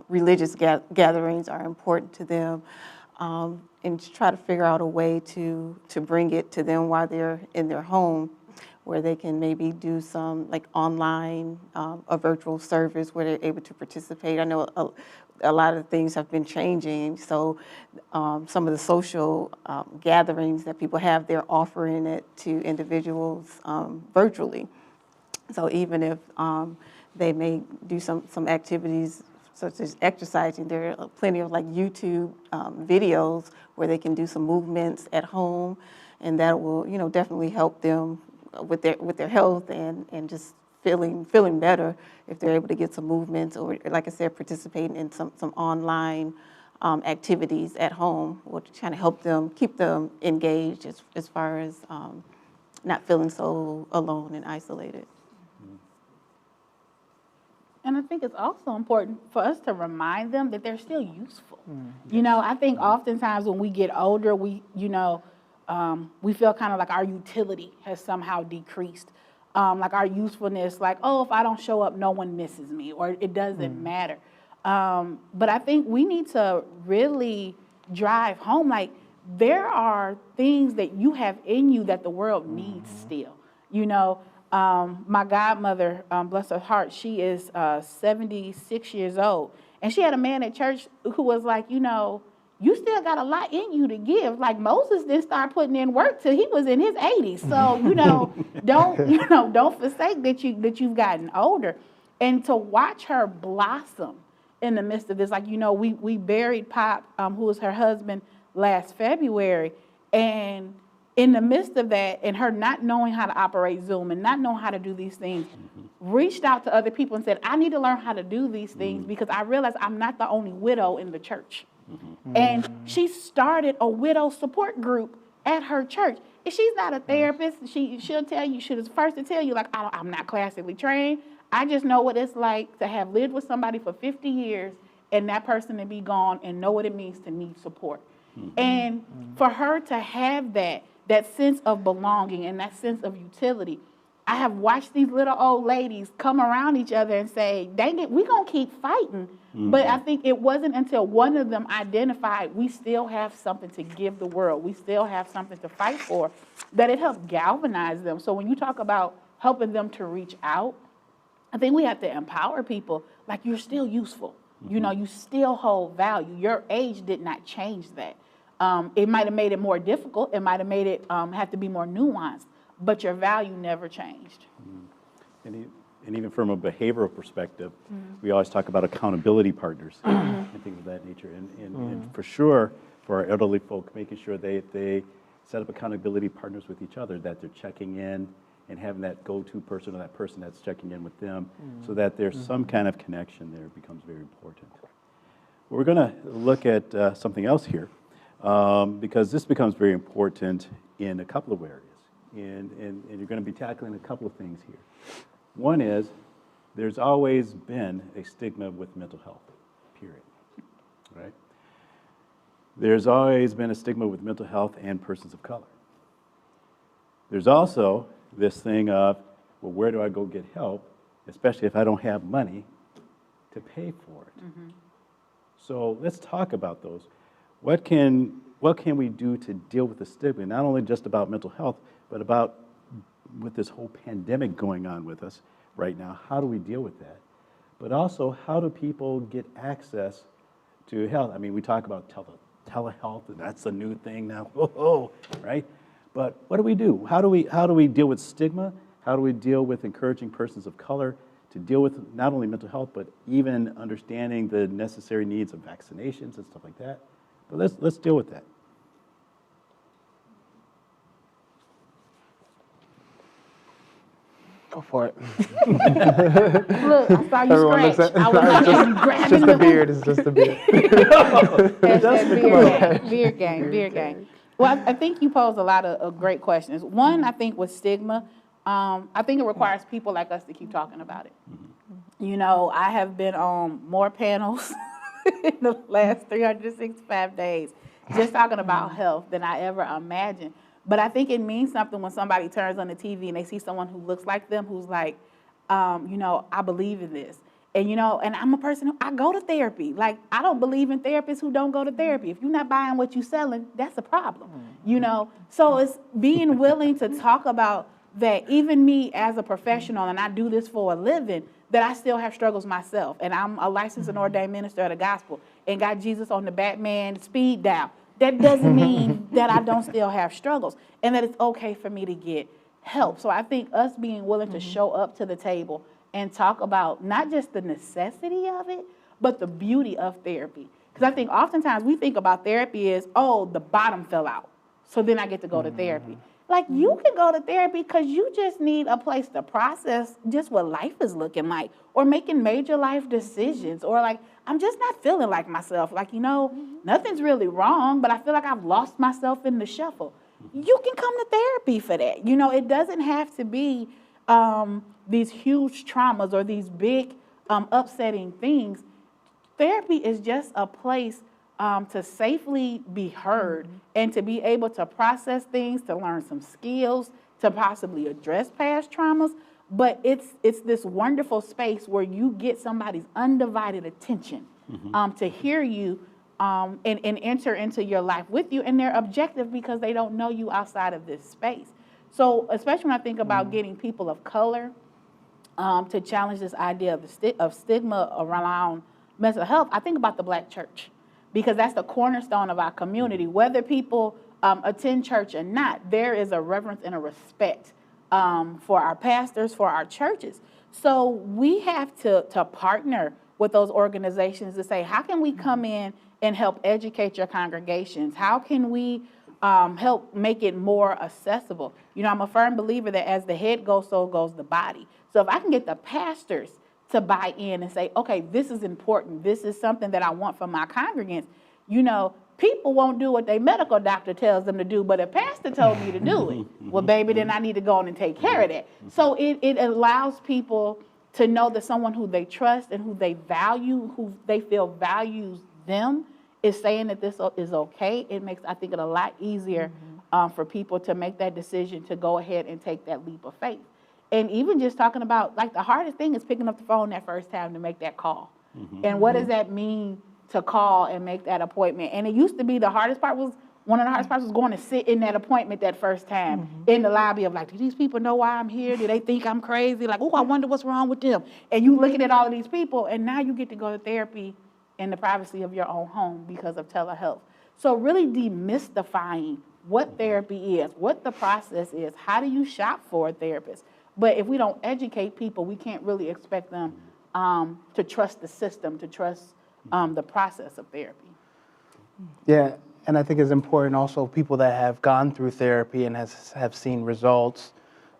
religious gatherings are important to them, and to try to figure out a way to bring it to them while they're in their home, where they can maybe do some like online, a virtual service where they're able to participate. I know a lot of things have been changing, so some of the social gatherings that people have, they're offering it to individuals virtually. So even if they may do some activities such as exercising, there are plenty of like YouTube videos where they can do some movements at home, and that will, you know, definitely help them with their health and just feeling better if they're able to get some movements, or, like I said, participating in some online activities at home, will kind of help them, keep them engaged as far as not feeling so alone and isolated. And I think it's also important for us to remind them that they're still useful. You know, I think oftentimes when we get older, we feel kind of like our utility has somehow decreased. Like our usefulness, like, oh, if I don't show up, no one misses me, or it doesn't matter. But I think we need to really drive home, like, there are things that you have in you that the world needs still. You know, my godmother, bless her heart, she is 76 years old. And she had a man at church who was like, you know, you still got a lot in you to give. Like, Moses didn't start putting in work till he was in his 80s. So, you know, don't forsake that you've gotten older. And to watch her blossom in the midst of this, like, you know, we buried Pop, who was her husband, last February. And in the midst of that, and her not knowing how to operate Zoom and not knowing how to do these things, reached out to other people and said, I need to learn how to do these things because I realize I'm not the only widow in the church. And she started a widow support group at her church. And she's not a therapist. She'll tell you, she was first to tell you, like, I'm not classically trained. I just know what it's like to have lived with somebody for 50 years and that person to be gone and know what it means to need support. And for her to have that sense of belonging and that sense of utility, I have watched these little old ladies come around each other and say, dang it, we're going to keep fighting. But I think it wasn't until one of them identified we still have something to give the world, we still have something to fight for, that it helped galvanize them. So when you talk about helping them to reach out, I think we have to empower people. Like, you're still useful. You know, you still hold value. Your age did not change that. It might have made it more difficult. It might have made it have to be more nuanced, but your value never changed. And even from a behavioral perspective, we always talk about accountability partners and things of that nature. And for sure, for our elderly folk, making sure they set up accountability partners with each other, that they're checking in and having that go-to person or that person that's checking in with them, so that there's some kind of connection there becomes very important. We're going to look at something else here, because this becomes very important in a couple of areas. And you're going to be tackling a couple of things here. One is, there's always been a stigma with mental health, period, right? There's always been a stigma with mental health and persons of color. There's also this thing of, well, where do I go get help, especially if I don't have money to pay for it? So let's talk about those. What can we do to deal with the stigma, not only just about mental health, but about with this whole pandemic going on with us right now? How do we deal with that? But also, how do people get access to health? I mean, we talk about telehealth, and that's a new thing now, whoa, right? But what do we do? How do we deal with stigma? How do we deal with encouraging persons of color to deal with not only mental health, but even understanding the necessary needs of vaccinations and stuff like that? But let's deal with that. Go for it. Look, I saw you Everyone scratch. looks at- I was like, It's grabbing just the a beard. It's just a beard. Beer gang. Well, I think you pose a lot of great questions. One, I think with stigma, I think it requires people like us to keep talking about it. You know, I have been on more panels in the last 365 days just talking about health than I ever imagined. But I think it means something when somebody turns on the TV and they see someone who looks like them, who's like, you know, I believe in this. And, you know, and I'm a person who, I go to therapy. Like, I don't believe in therapists who don't go to therapy. If you're not buying what you're selling, that's a problem, you know? So it's being willing to talk about that, even me as a professional, and I do this for a living, that I still have struggles myself. And I'm a licensed and ordained minister of the gospel and got Jesus on the Batman speed dial. That doesn't mean that I don't still have struggles and that it's okay for me to get help. So I think us being willing to show up to the table and talk about not just the necessity of it, but the beauty of therapy. Because I think oftentimes we think about therapy as, oh, the bottom fell out, so then I get to go to therapy. Like, you can go to therapy because you just need a place to process just what life is looking like, or making major life decisions, or like, I'm just not feeling like myself. Like, you know, nothing's really wrong, but I feel like I've lost myself in the shuffle. You can come to therapy for that. You know, it doesn't have to be these huge traumas or these big upsetting things. Therapy is just a place to safely be heard and to be able to process things, to learn some skills, to possibly address past traumas. But it's this wonderful space where you get somebody's undivided attention to hear you and enter into your life with you. And they're objective because they don't know you outside of this space. So especially when I think about getting people of color to challenge this idea of stigma around mental health, I think about the Black church, because that's the cornerstone of our community. Whether people attend church or not, there is a reverence and a respect for our pastors, for our churches. So we have to partner with those organizations to say, how can we come in and help educate your congregations? How can we help make it more accessible? You know, I'm a firm believer that as the head goes, so goes the body. So if I can get the pastors to buy in and say, okay, this is important, this is something that I want from my congregants, you know, people won't do what their medical doctor tells them to do, but a pastor told me to do it. Well, baby, then I need to go on and take care of that. So it allows people to know that someone who they trust and who they value, who they feel values them, is saying that this is okay, it makes, I think, it a lot easier for people to make that decision to go ahead and take that leap of faith. And even just talking about, like, the hardest thing is picking up the phone that first time to make that call. And what does that mean to call and make that appointment? And it used to be the hardest part was, one of the hardest parts was going to sit in that appointment that first time in the lobby of, like, do these people know why I'm here? Do they think I'm crazy? Like, oh, I wonder what's wrong with them. And you looking at all of these people, and now you get to go to therapy in the privacy of your own home because of telehealth. So really demystifying what therapy is, what the process is, how do you shop for a therapist? But if we don't educate people, we can't really expect them to trust the system, to trust the process of therapy. Yeah, and I think it's important also people that have gone through therapy and have seen results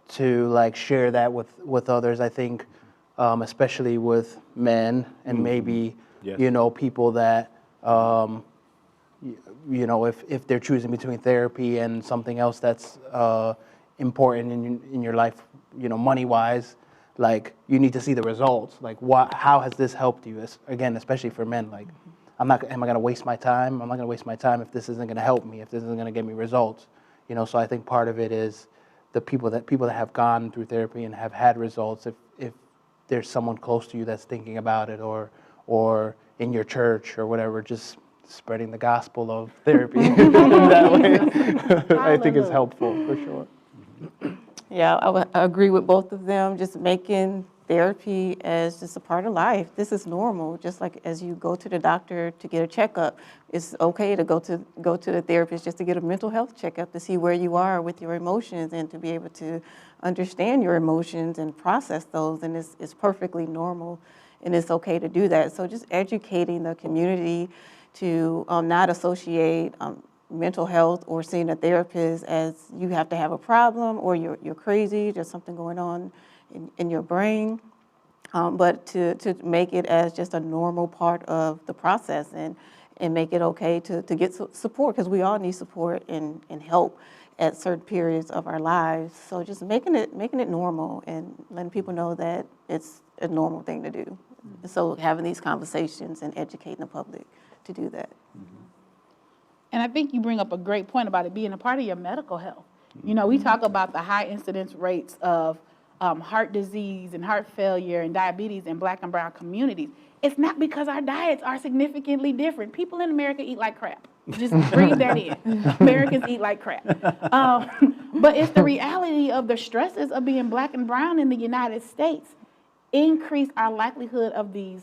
to like share that with others. I think especially with men and maybe you know, people that you know, if they're choosing between therapy and something else that's important in your life, you know, money-wise, like you need to see the results. Like, how has this helped you? Again, especially for men, like, am I going to waste my time? I'm not going to waste my time if this isn't going to help me, if this isn't going to get me results. You know, so I think part of it is the people that have gone through therapy and have had results. If there's someone close to you that's thinking about it, or in your church or whatever, just spreading the gospel of therapy that way, I think is helpful for sure. Yeah, I agree with both of them, just making therapy as just a part of life. This is normal, just like as you go to the doctor to get a checkup, it's okay to go to the therapist just to get a mental health checkup to see where you are with your emotions and to be able to understand your emotions and process those, and it's perfectly normal and it's okay to do that. So just educating the community to not associate mental health or seeing a therapist as you have to have a problem or you're crazy, there's something going on in your brain, but to make it as just a normal part of the process and make it okay to get support, because we all need support and help at certain periods of our lives. So just making it normal and letting people know that it's a normal thing to do. So having these conversations and educating the public to do that. And I think you bring up a great point about it being a part of your medical health. You know, we talk about the high incidence rates of heart disease and heart failure and diabetes in Black and brown communities. It's not because our diets are significantly different. People in America eat like crap. Just breathe that in. Americans eat like crap. But it's the reality of the stresses of being Black and brown in the United States increase our likelihood of these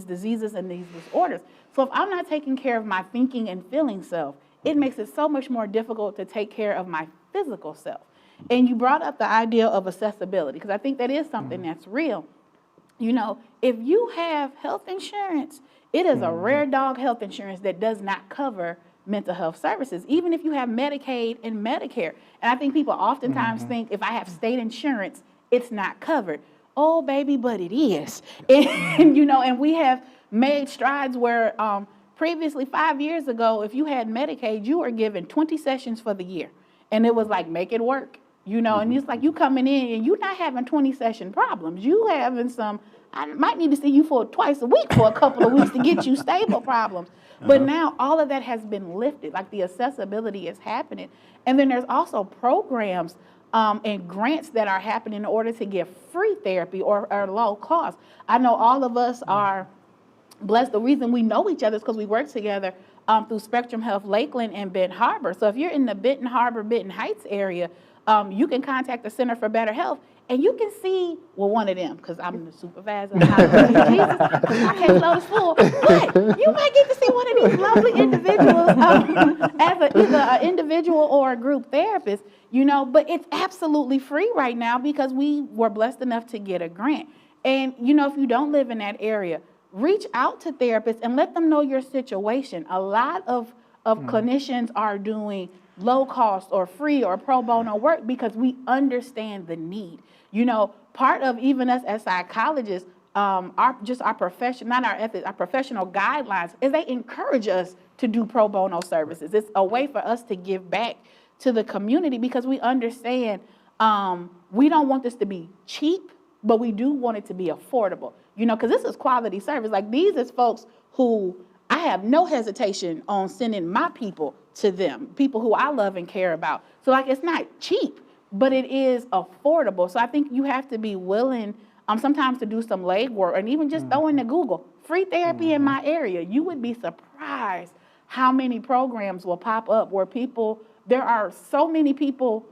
diseases and these disorders. So if I'm not taking care of my thinking and feeling self, it makes it so much more difficult to take care of my physical self. And you brought up the idea of accessibility, because I think that is something that's real. You know, if you have health insurance, it is a rare dog health insurance that does not cover mental health services, even if you have Medicaid and Medicare. And I think people oftentimes think if I have state insurance, it's not covered. Oh, baby, but it is. And you know, and we have made strides where previously 5 years ago, if you had Medicaid, you were given 20 sessions for the year. And it was like, make it work, you know, and it's like you coming in and you're not having 20 session problems. You having some, I might need to see you for twice a week for a couple of weeks to get you stable problems. But now all of that has been lifted, like the accessibility is happening. And then there's also programs and grants that are happening in order to get free therapy or low cost. I know all of us are blessed. The reason we know each other is because we work together through Spectrum Health Lakeland and Benton Harbor. So if you're in the Benton Harbor, Benton Heights area, you can contact the Center for Better Health and you can see, well, one of them, because I'm the supervisor. Jesus, I can't slow the school. But you might get to see one of these lovely individuals as either an individual or a group therapist, you know, but it's absolutely free right now because we were blessed enough to get a grant. And, you know, if you don't live in that area, reach out to therapists and let them know your situation. A lot of clinicians are doing low cost or free or pro bono work because we understand the need. You know, part of even us as psychologists, our profession, not our ethics, our professional guidelines is they encourage us to do pro bono services. It's a way for us to give back to the community because we understand we don't want this to be cheap. but we do want it to be affordable, you know, because this is quality service. Like, these is folks who I have no hesitation on sending my people to them, people who I love and care about. So, like, it's not cheap, but it is affordable. So I think you have to be willing sometimes to do some legwork, and even just throw into Google, free therapy in my area. You would be surprised how many programs will pop up where there are so many people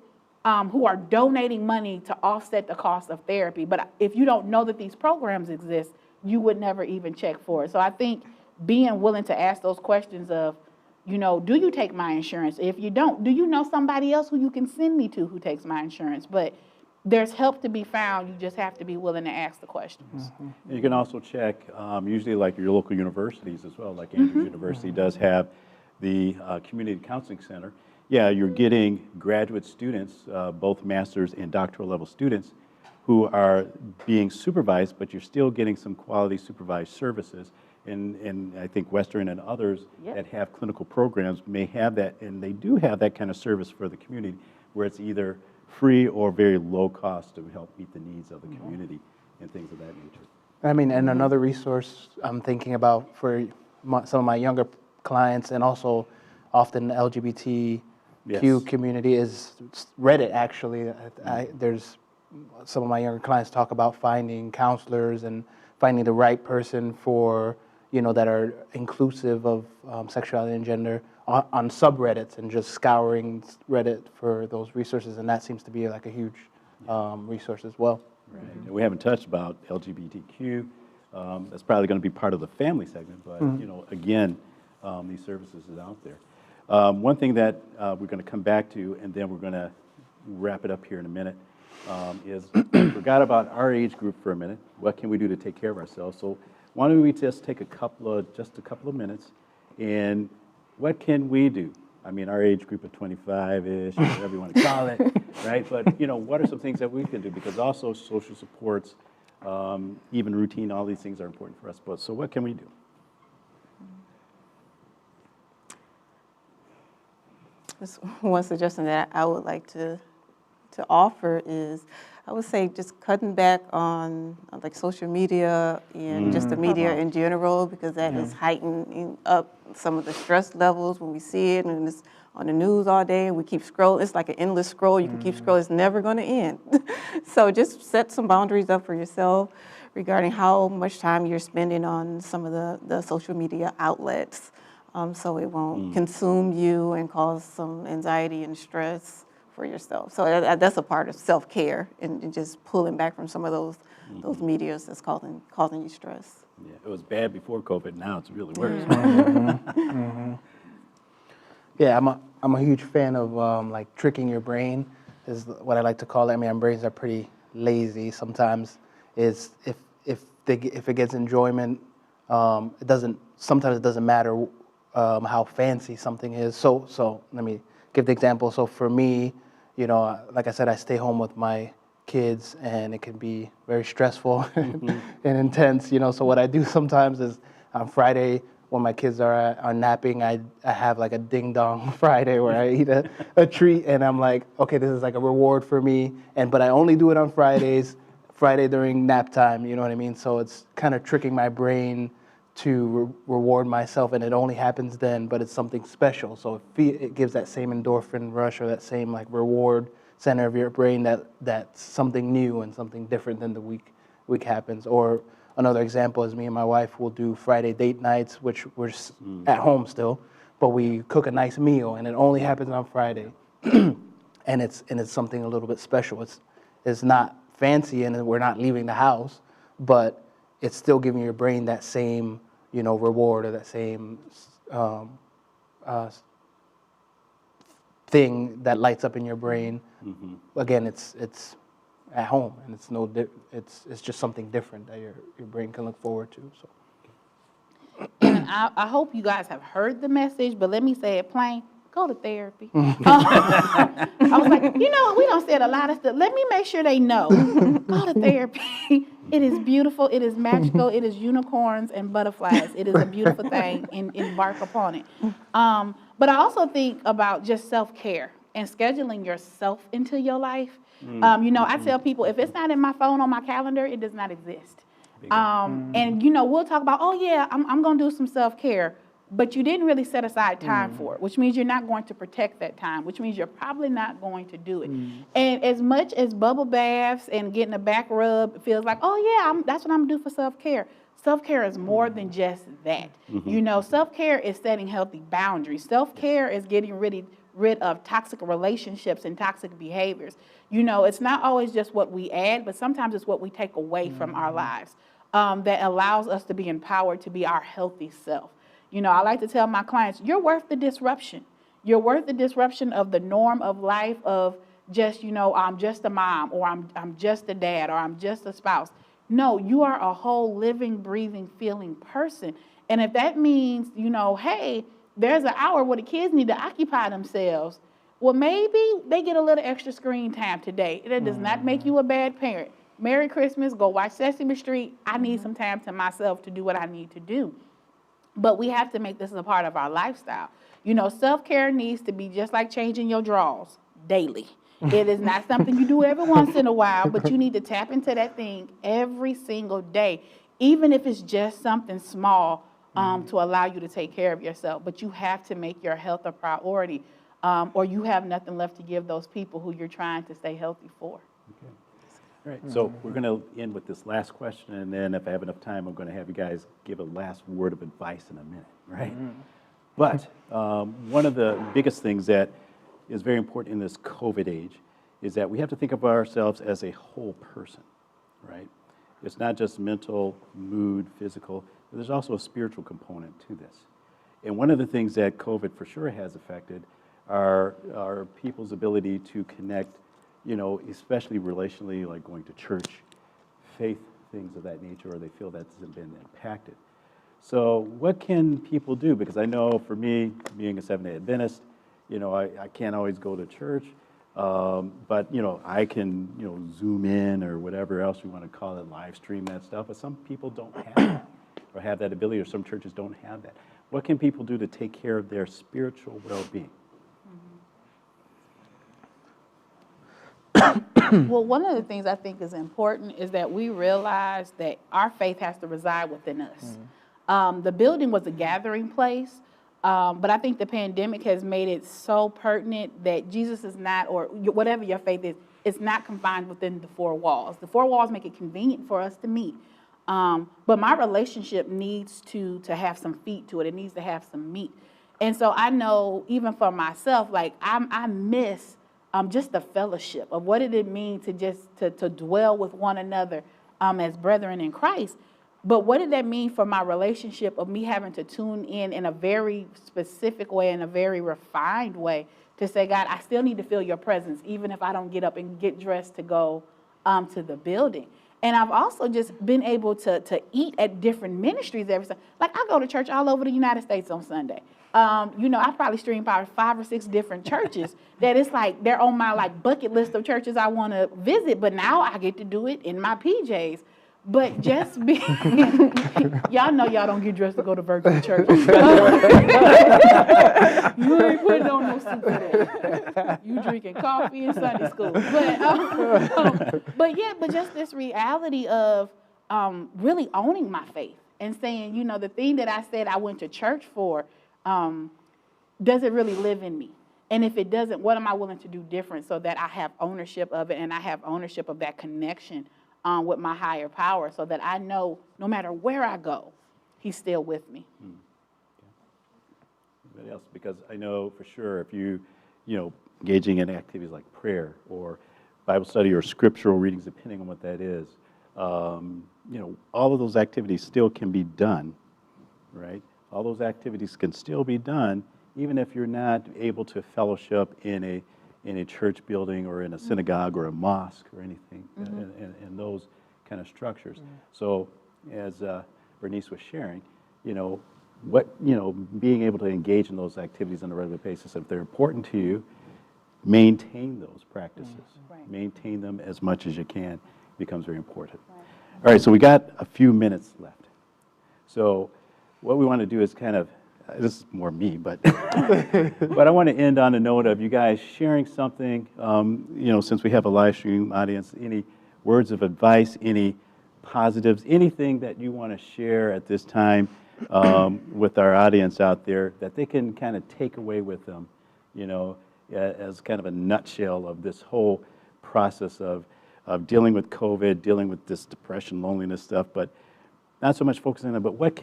who are donating money to offset the cost of therapy. But if you don't know that these programs exist, you would never even check for it. So I think being willing to ask those questions of, you know, do you take my insurance? If you don't, do you know somebody else who you can send me to who takes my insurance? But there's help to be found. You just have to be willing to ask the questions. You can also check, usually like your local universities as well, like Andrews University does have the Community Counseling Center. Yeah, you're getting graduate students, both master's and doctoral level students, who are being supervised, but you're still getting some quality supervised services. And I think Western and others that have clinical programs may have that, and they do have that kind of service for the community, where it's either free or very low cost to help meet the needs of the community and things of that nature. I mean, and another resource I'm thinking about for some of my younger clients, and also often the LGBTQ community, is Reddit. Actually, there's some of my younger clients talk about finding counselors and finding the right person for, you know, that are inclusive of sexuality and gender on subreddits, and just scouring Reddit for those resources, and that seems to be like a huge resource as well. Right. And we haven't touched about LGBTQ. That's probably going to be part of the family segment, but you know, again, these services is out there. One thing that we're going to come back to, and then we're going to wrap it up here in a minute, is forgot about our age group for a minute. What can we do to take care of ourselves? So why don't we just take just a couple of minutes, and what can we do? I mean, our age group of 25-ish, whatever you want to call it, right? But, you know, what are some things that we can do? Because also social supports, even routine, all these things are important for us. But so what can we do? One suggestion that I would like to offer is, I would say, just cutting back on like social media and just the media in general, because that is heightening up some of the stress levels when we see it, and it's on the news all day, and we keep scrolling. It's like an endless scroll. You can keep scrolling. It's never going to end. So just set some boundaries up for yourself regarding how much time you're spending on some of the social media outlets, so it won't consume you and cause some anxiety and stress for yourself. So that's a part of self-care, and just pulling back from some of those medias that's causing you stress. Yeah, it was bad before COVID. Now it's really worse. Yeah, I'm a huge fan of like tricking your brain, is what I like to call it. I mean, our brains are pretty lazy sometimes. Is if it gets enjoyment, sometimes it doesn't matter how fancy something is. So let me give the example. So for me, you know, like I said, I stay home with my kids, and it can be very stressful and intense, you know. So what I do sometimes is on Friday, when my kids are napping, I have like a ding dong Friday where I eat a treat, and I'm like, okay, this is like a reward for me, but I only do it on Fridays, Friday during nap time, you know what I mean? So it's kind of tricking my brain to reward myself, and it only happens then, but it's something special. So it gives that same endorphin rush, or that same like reward center of your brain that's something new and something different than the week happens. Or another example is me and my wife will do Friday date nights, which we're at home still, but we cook a nice meal, and it only happens on Friday. and it's something a little bit special. It's not fancy, and we're not leaving the house, but it's still giving your brain that same, you know, reward, or that same thing that lights up in your brain. Again, it's at home, and it's just something different that your brain can look forward to. So. And I hope you guys have heard the message, but let me say it plain. Go to therapy. I was like, you know, we don't say a lot of stuff. Let me make sure they know. Go to therapy. It is beautiful. It is magical. It is unicorns and butterflies. It is a beautiful thing, and embark upon it. But I also think about just self-care. and scheduling yourself into your life. You know, I tell people, if it's not in my phone on my calendar, it does not exist. And, you know, we'll talk about, oh, yeah, I'm going to do some self-care. But you didn't really set aside time for it, which means you're not going to protect that time, which means you're probably not going to do it. And as much as bubble baths and getting a back rub feels like, oh, yeah, that's what I'm going to do for self-care. Self-care is more than just that. You know, self-care is setting healthy boundaries. Self-care is getting rid of toxic relationships and toxic behaviors. You know, it's not always just what we add, but sometimes it's what we take away from our lives that allows us to be empowered to be our healthy self. You know, I like to tell my clients, you're worth the disruption. You're worth the disruption of the norm of life of just, you know, I'm just a mom, or I'm just a dad, or I'm just a spouse. No, you are a whole living, breathing, feeling person. And if that means, you know, hey, there's an hour where the kids need to occupy themselves, well, maybe they get a little extra screen time today. That does not make you a bad parent. Merry Christmas, go watch Sesame Street. I need some time to myself to do what I need to do. But we have to make this a part of our lifestyle. You know, self-care needs to be just like changing your drawers daily. It is not something you do every once in a while, but you need to tap into that thing every single day, even if it's just something small to allow you to take care of yourself. But you have to make your health a priority, or you have nothing left to give those people who you're trying to stay healthy for. Okay. All right, so we're going to end with this last question, and then if I have enough time, I'm going to have you guys give a last word of advice in a minute, right? But one of the biggest things that is very important in this COVID age is that we have to think of ourselves as a whole person, right? It's not just mental, mood, physical, but there's also a spiritual component to this. And one of the things that COVID for sure has affected are people's ability to connect, you know, especially relationally, like going to church, faith, things of that nature, or they feel that's been impacted. So what can people do? Because I know for me, being a Seventh-day Adventist, you know, I can't always go to church, but, you know, I can, you know, Zoom in or whatever else you want to call it, live stream that stuff, but some people don't have that, or have that ability, or some churches don't have that. What can people do to take care of their spiritual well-being? Well, one of the things I think is important is that we realize that our faith has to reside within us. The building was a gathering place, but I think the pandemic has made it so pertinent that Jesus is not, or whatever your faith is, it's not confined within the four walls. The four walls make it convenient for us to meet. But my relationship needs to have some feet to it. It needs to have some meat. And so I know, even for myself, like I miss just the fellowship of what did it mean to just to dwell with one another as brethren in Christ. But what did that mean for my relationship of me having to tune in a very specific way, in a very refined way, to say, God, I still need to feel your presence, even if I don't get up and get dressed to go to the building. And I've also just been able to eat at different ministries every Sunday. Like, I go to church all over the United States on Sunday. You know, I probably stream probably 5 or 6 different churches that it's like they're on my like bucket list of churches I want to visit, but now I get to do it in my PJs. But just be, y'all know y'all don't get dressed to go to virtual church. You ain't putting on no suit today. You drinking coffee in Sunday school. But yeah, but just this reality of really owning my faith and saying, you know, the thing that I said I went to church for, does it really live in me? And if it doesn't, what am I willing to do different so that I have ownership of it and I have ownership of that connection with my higher power, so that I know no matter where I go, he's still with me. Anybody else? Because I know for sure if you know, engaging in activities like prayer or Bible study or scriptural readings, depending on what that is, you know, all of those activities still can be done, right? All those activities can still be done, even if you're not able to fellowship in a church building or in a synagogue or a mosque or anything, in those kind of structures. So as Bernice was sharing, you know, being able to engage in those activities on a regular basis, if they're important to you, maintain those practices. Maintain them as much as you can becomes very important. All right, so we got a few minutes left. So what we want to do is kind of this is more me, but but I want to end on a note of you guys sharing something. Since we have a live stream audience, any words of advice, any positives, anything that you want to share at this time with our audience out there that they can kind of take away with them, as kind of a nutshell of this whole process of dealing with COVID, dealing with this depression, loneliness stuff, but not so much focusing on it, but what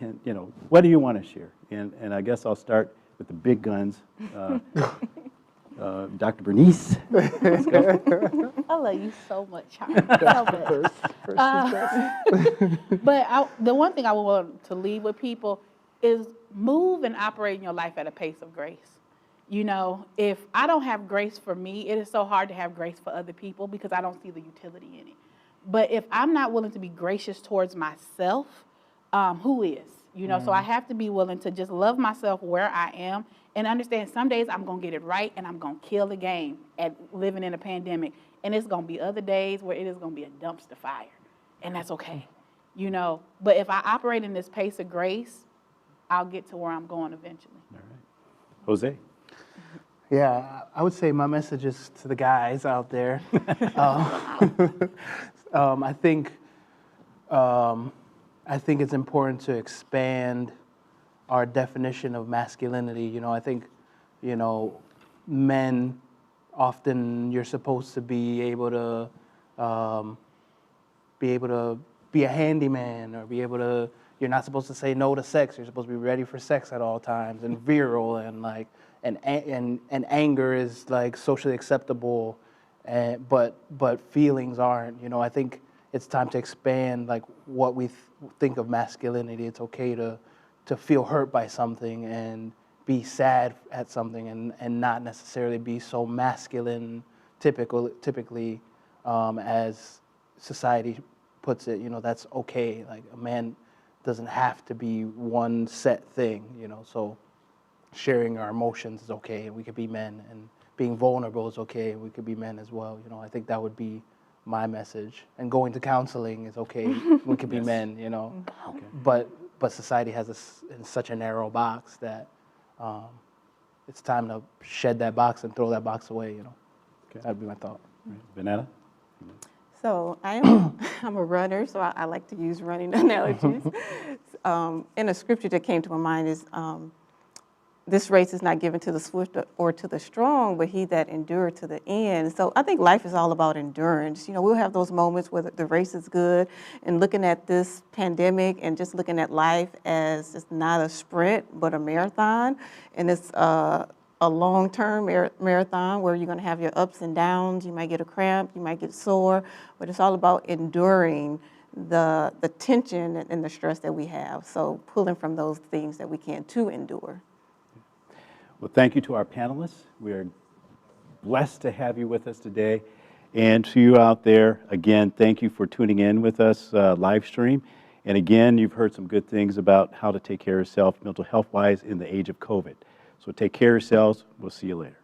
do you want to share? And I guess I'll start with the big guns. Dr. Bernice. I love you so much. So much. But the one thing I would want to leave with people is move and operate in your life at a pace of grace. If I don't have grace for me, it is so hard to have grace for other people because I don't see the utility in it. But if I'm not willing to be gracious towards myself, who is? So I have to be willing to just love myself where I am and understand some days I'm going to get it right and I'm going to kill the game at living in a pandemic. And it's going to be other days where it is going to be a dumpster fire. And that's okay. But if I operate in this pace of grace, I'll get to where I'm going eventually. All right. Jose? Yeah, I would say my message is to the guys out there. I think it's important to expand our definition of masculinity. I think, men, often you're supposed to be able to be a handyman or you're not supposed to say no to sex. You're supposed to be ready for sex at all times and virile and anger is like socially acceptable, but feelings aren't. I think it's time to expand like what we think of masculinity. It's okay to feel hurt by something and be sad at something and not necessarily be so masculine typically as society puts it. That's okay. Like a man doesn't have to be one set thing, so sharing our emotions is okay, and we could be men, and being vulnerable is okay, and we could be men as well. I think that would be my message. And going to counseling is okay, we could be men, Okay. But society has us in such a narrow box that it's time to shed that box and throw that box away, Okay. That'd be my thought. Vanetta? So I'm a runner, so I like to use running analogies. And a scripture that came to my mind is, this race is not given to the swift or to the strong, but he that endured to the end. So I think life is all about endurance. We'll have those moments where the race is good, and looking at this pandemic and just looking at life as it's not a sprint, but a marathon. And it's a long-term marathon where you're going to have your ups and downs. You might get a cramp, you might get sore, but it's all about enduring the tension and the stress that we have. So pulling from those things that we can to endure. Well, thank you to our panelists. We are blessed to have you with us today. And to you out there, again, thank you for tuning in with us live stream. And again, you've heard some good things about how to take care of yourself mental health-wise in the age of COVID. So take care of yourselves. We'll see you later.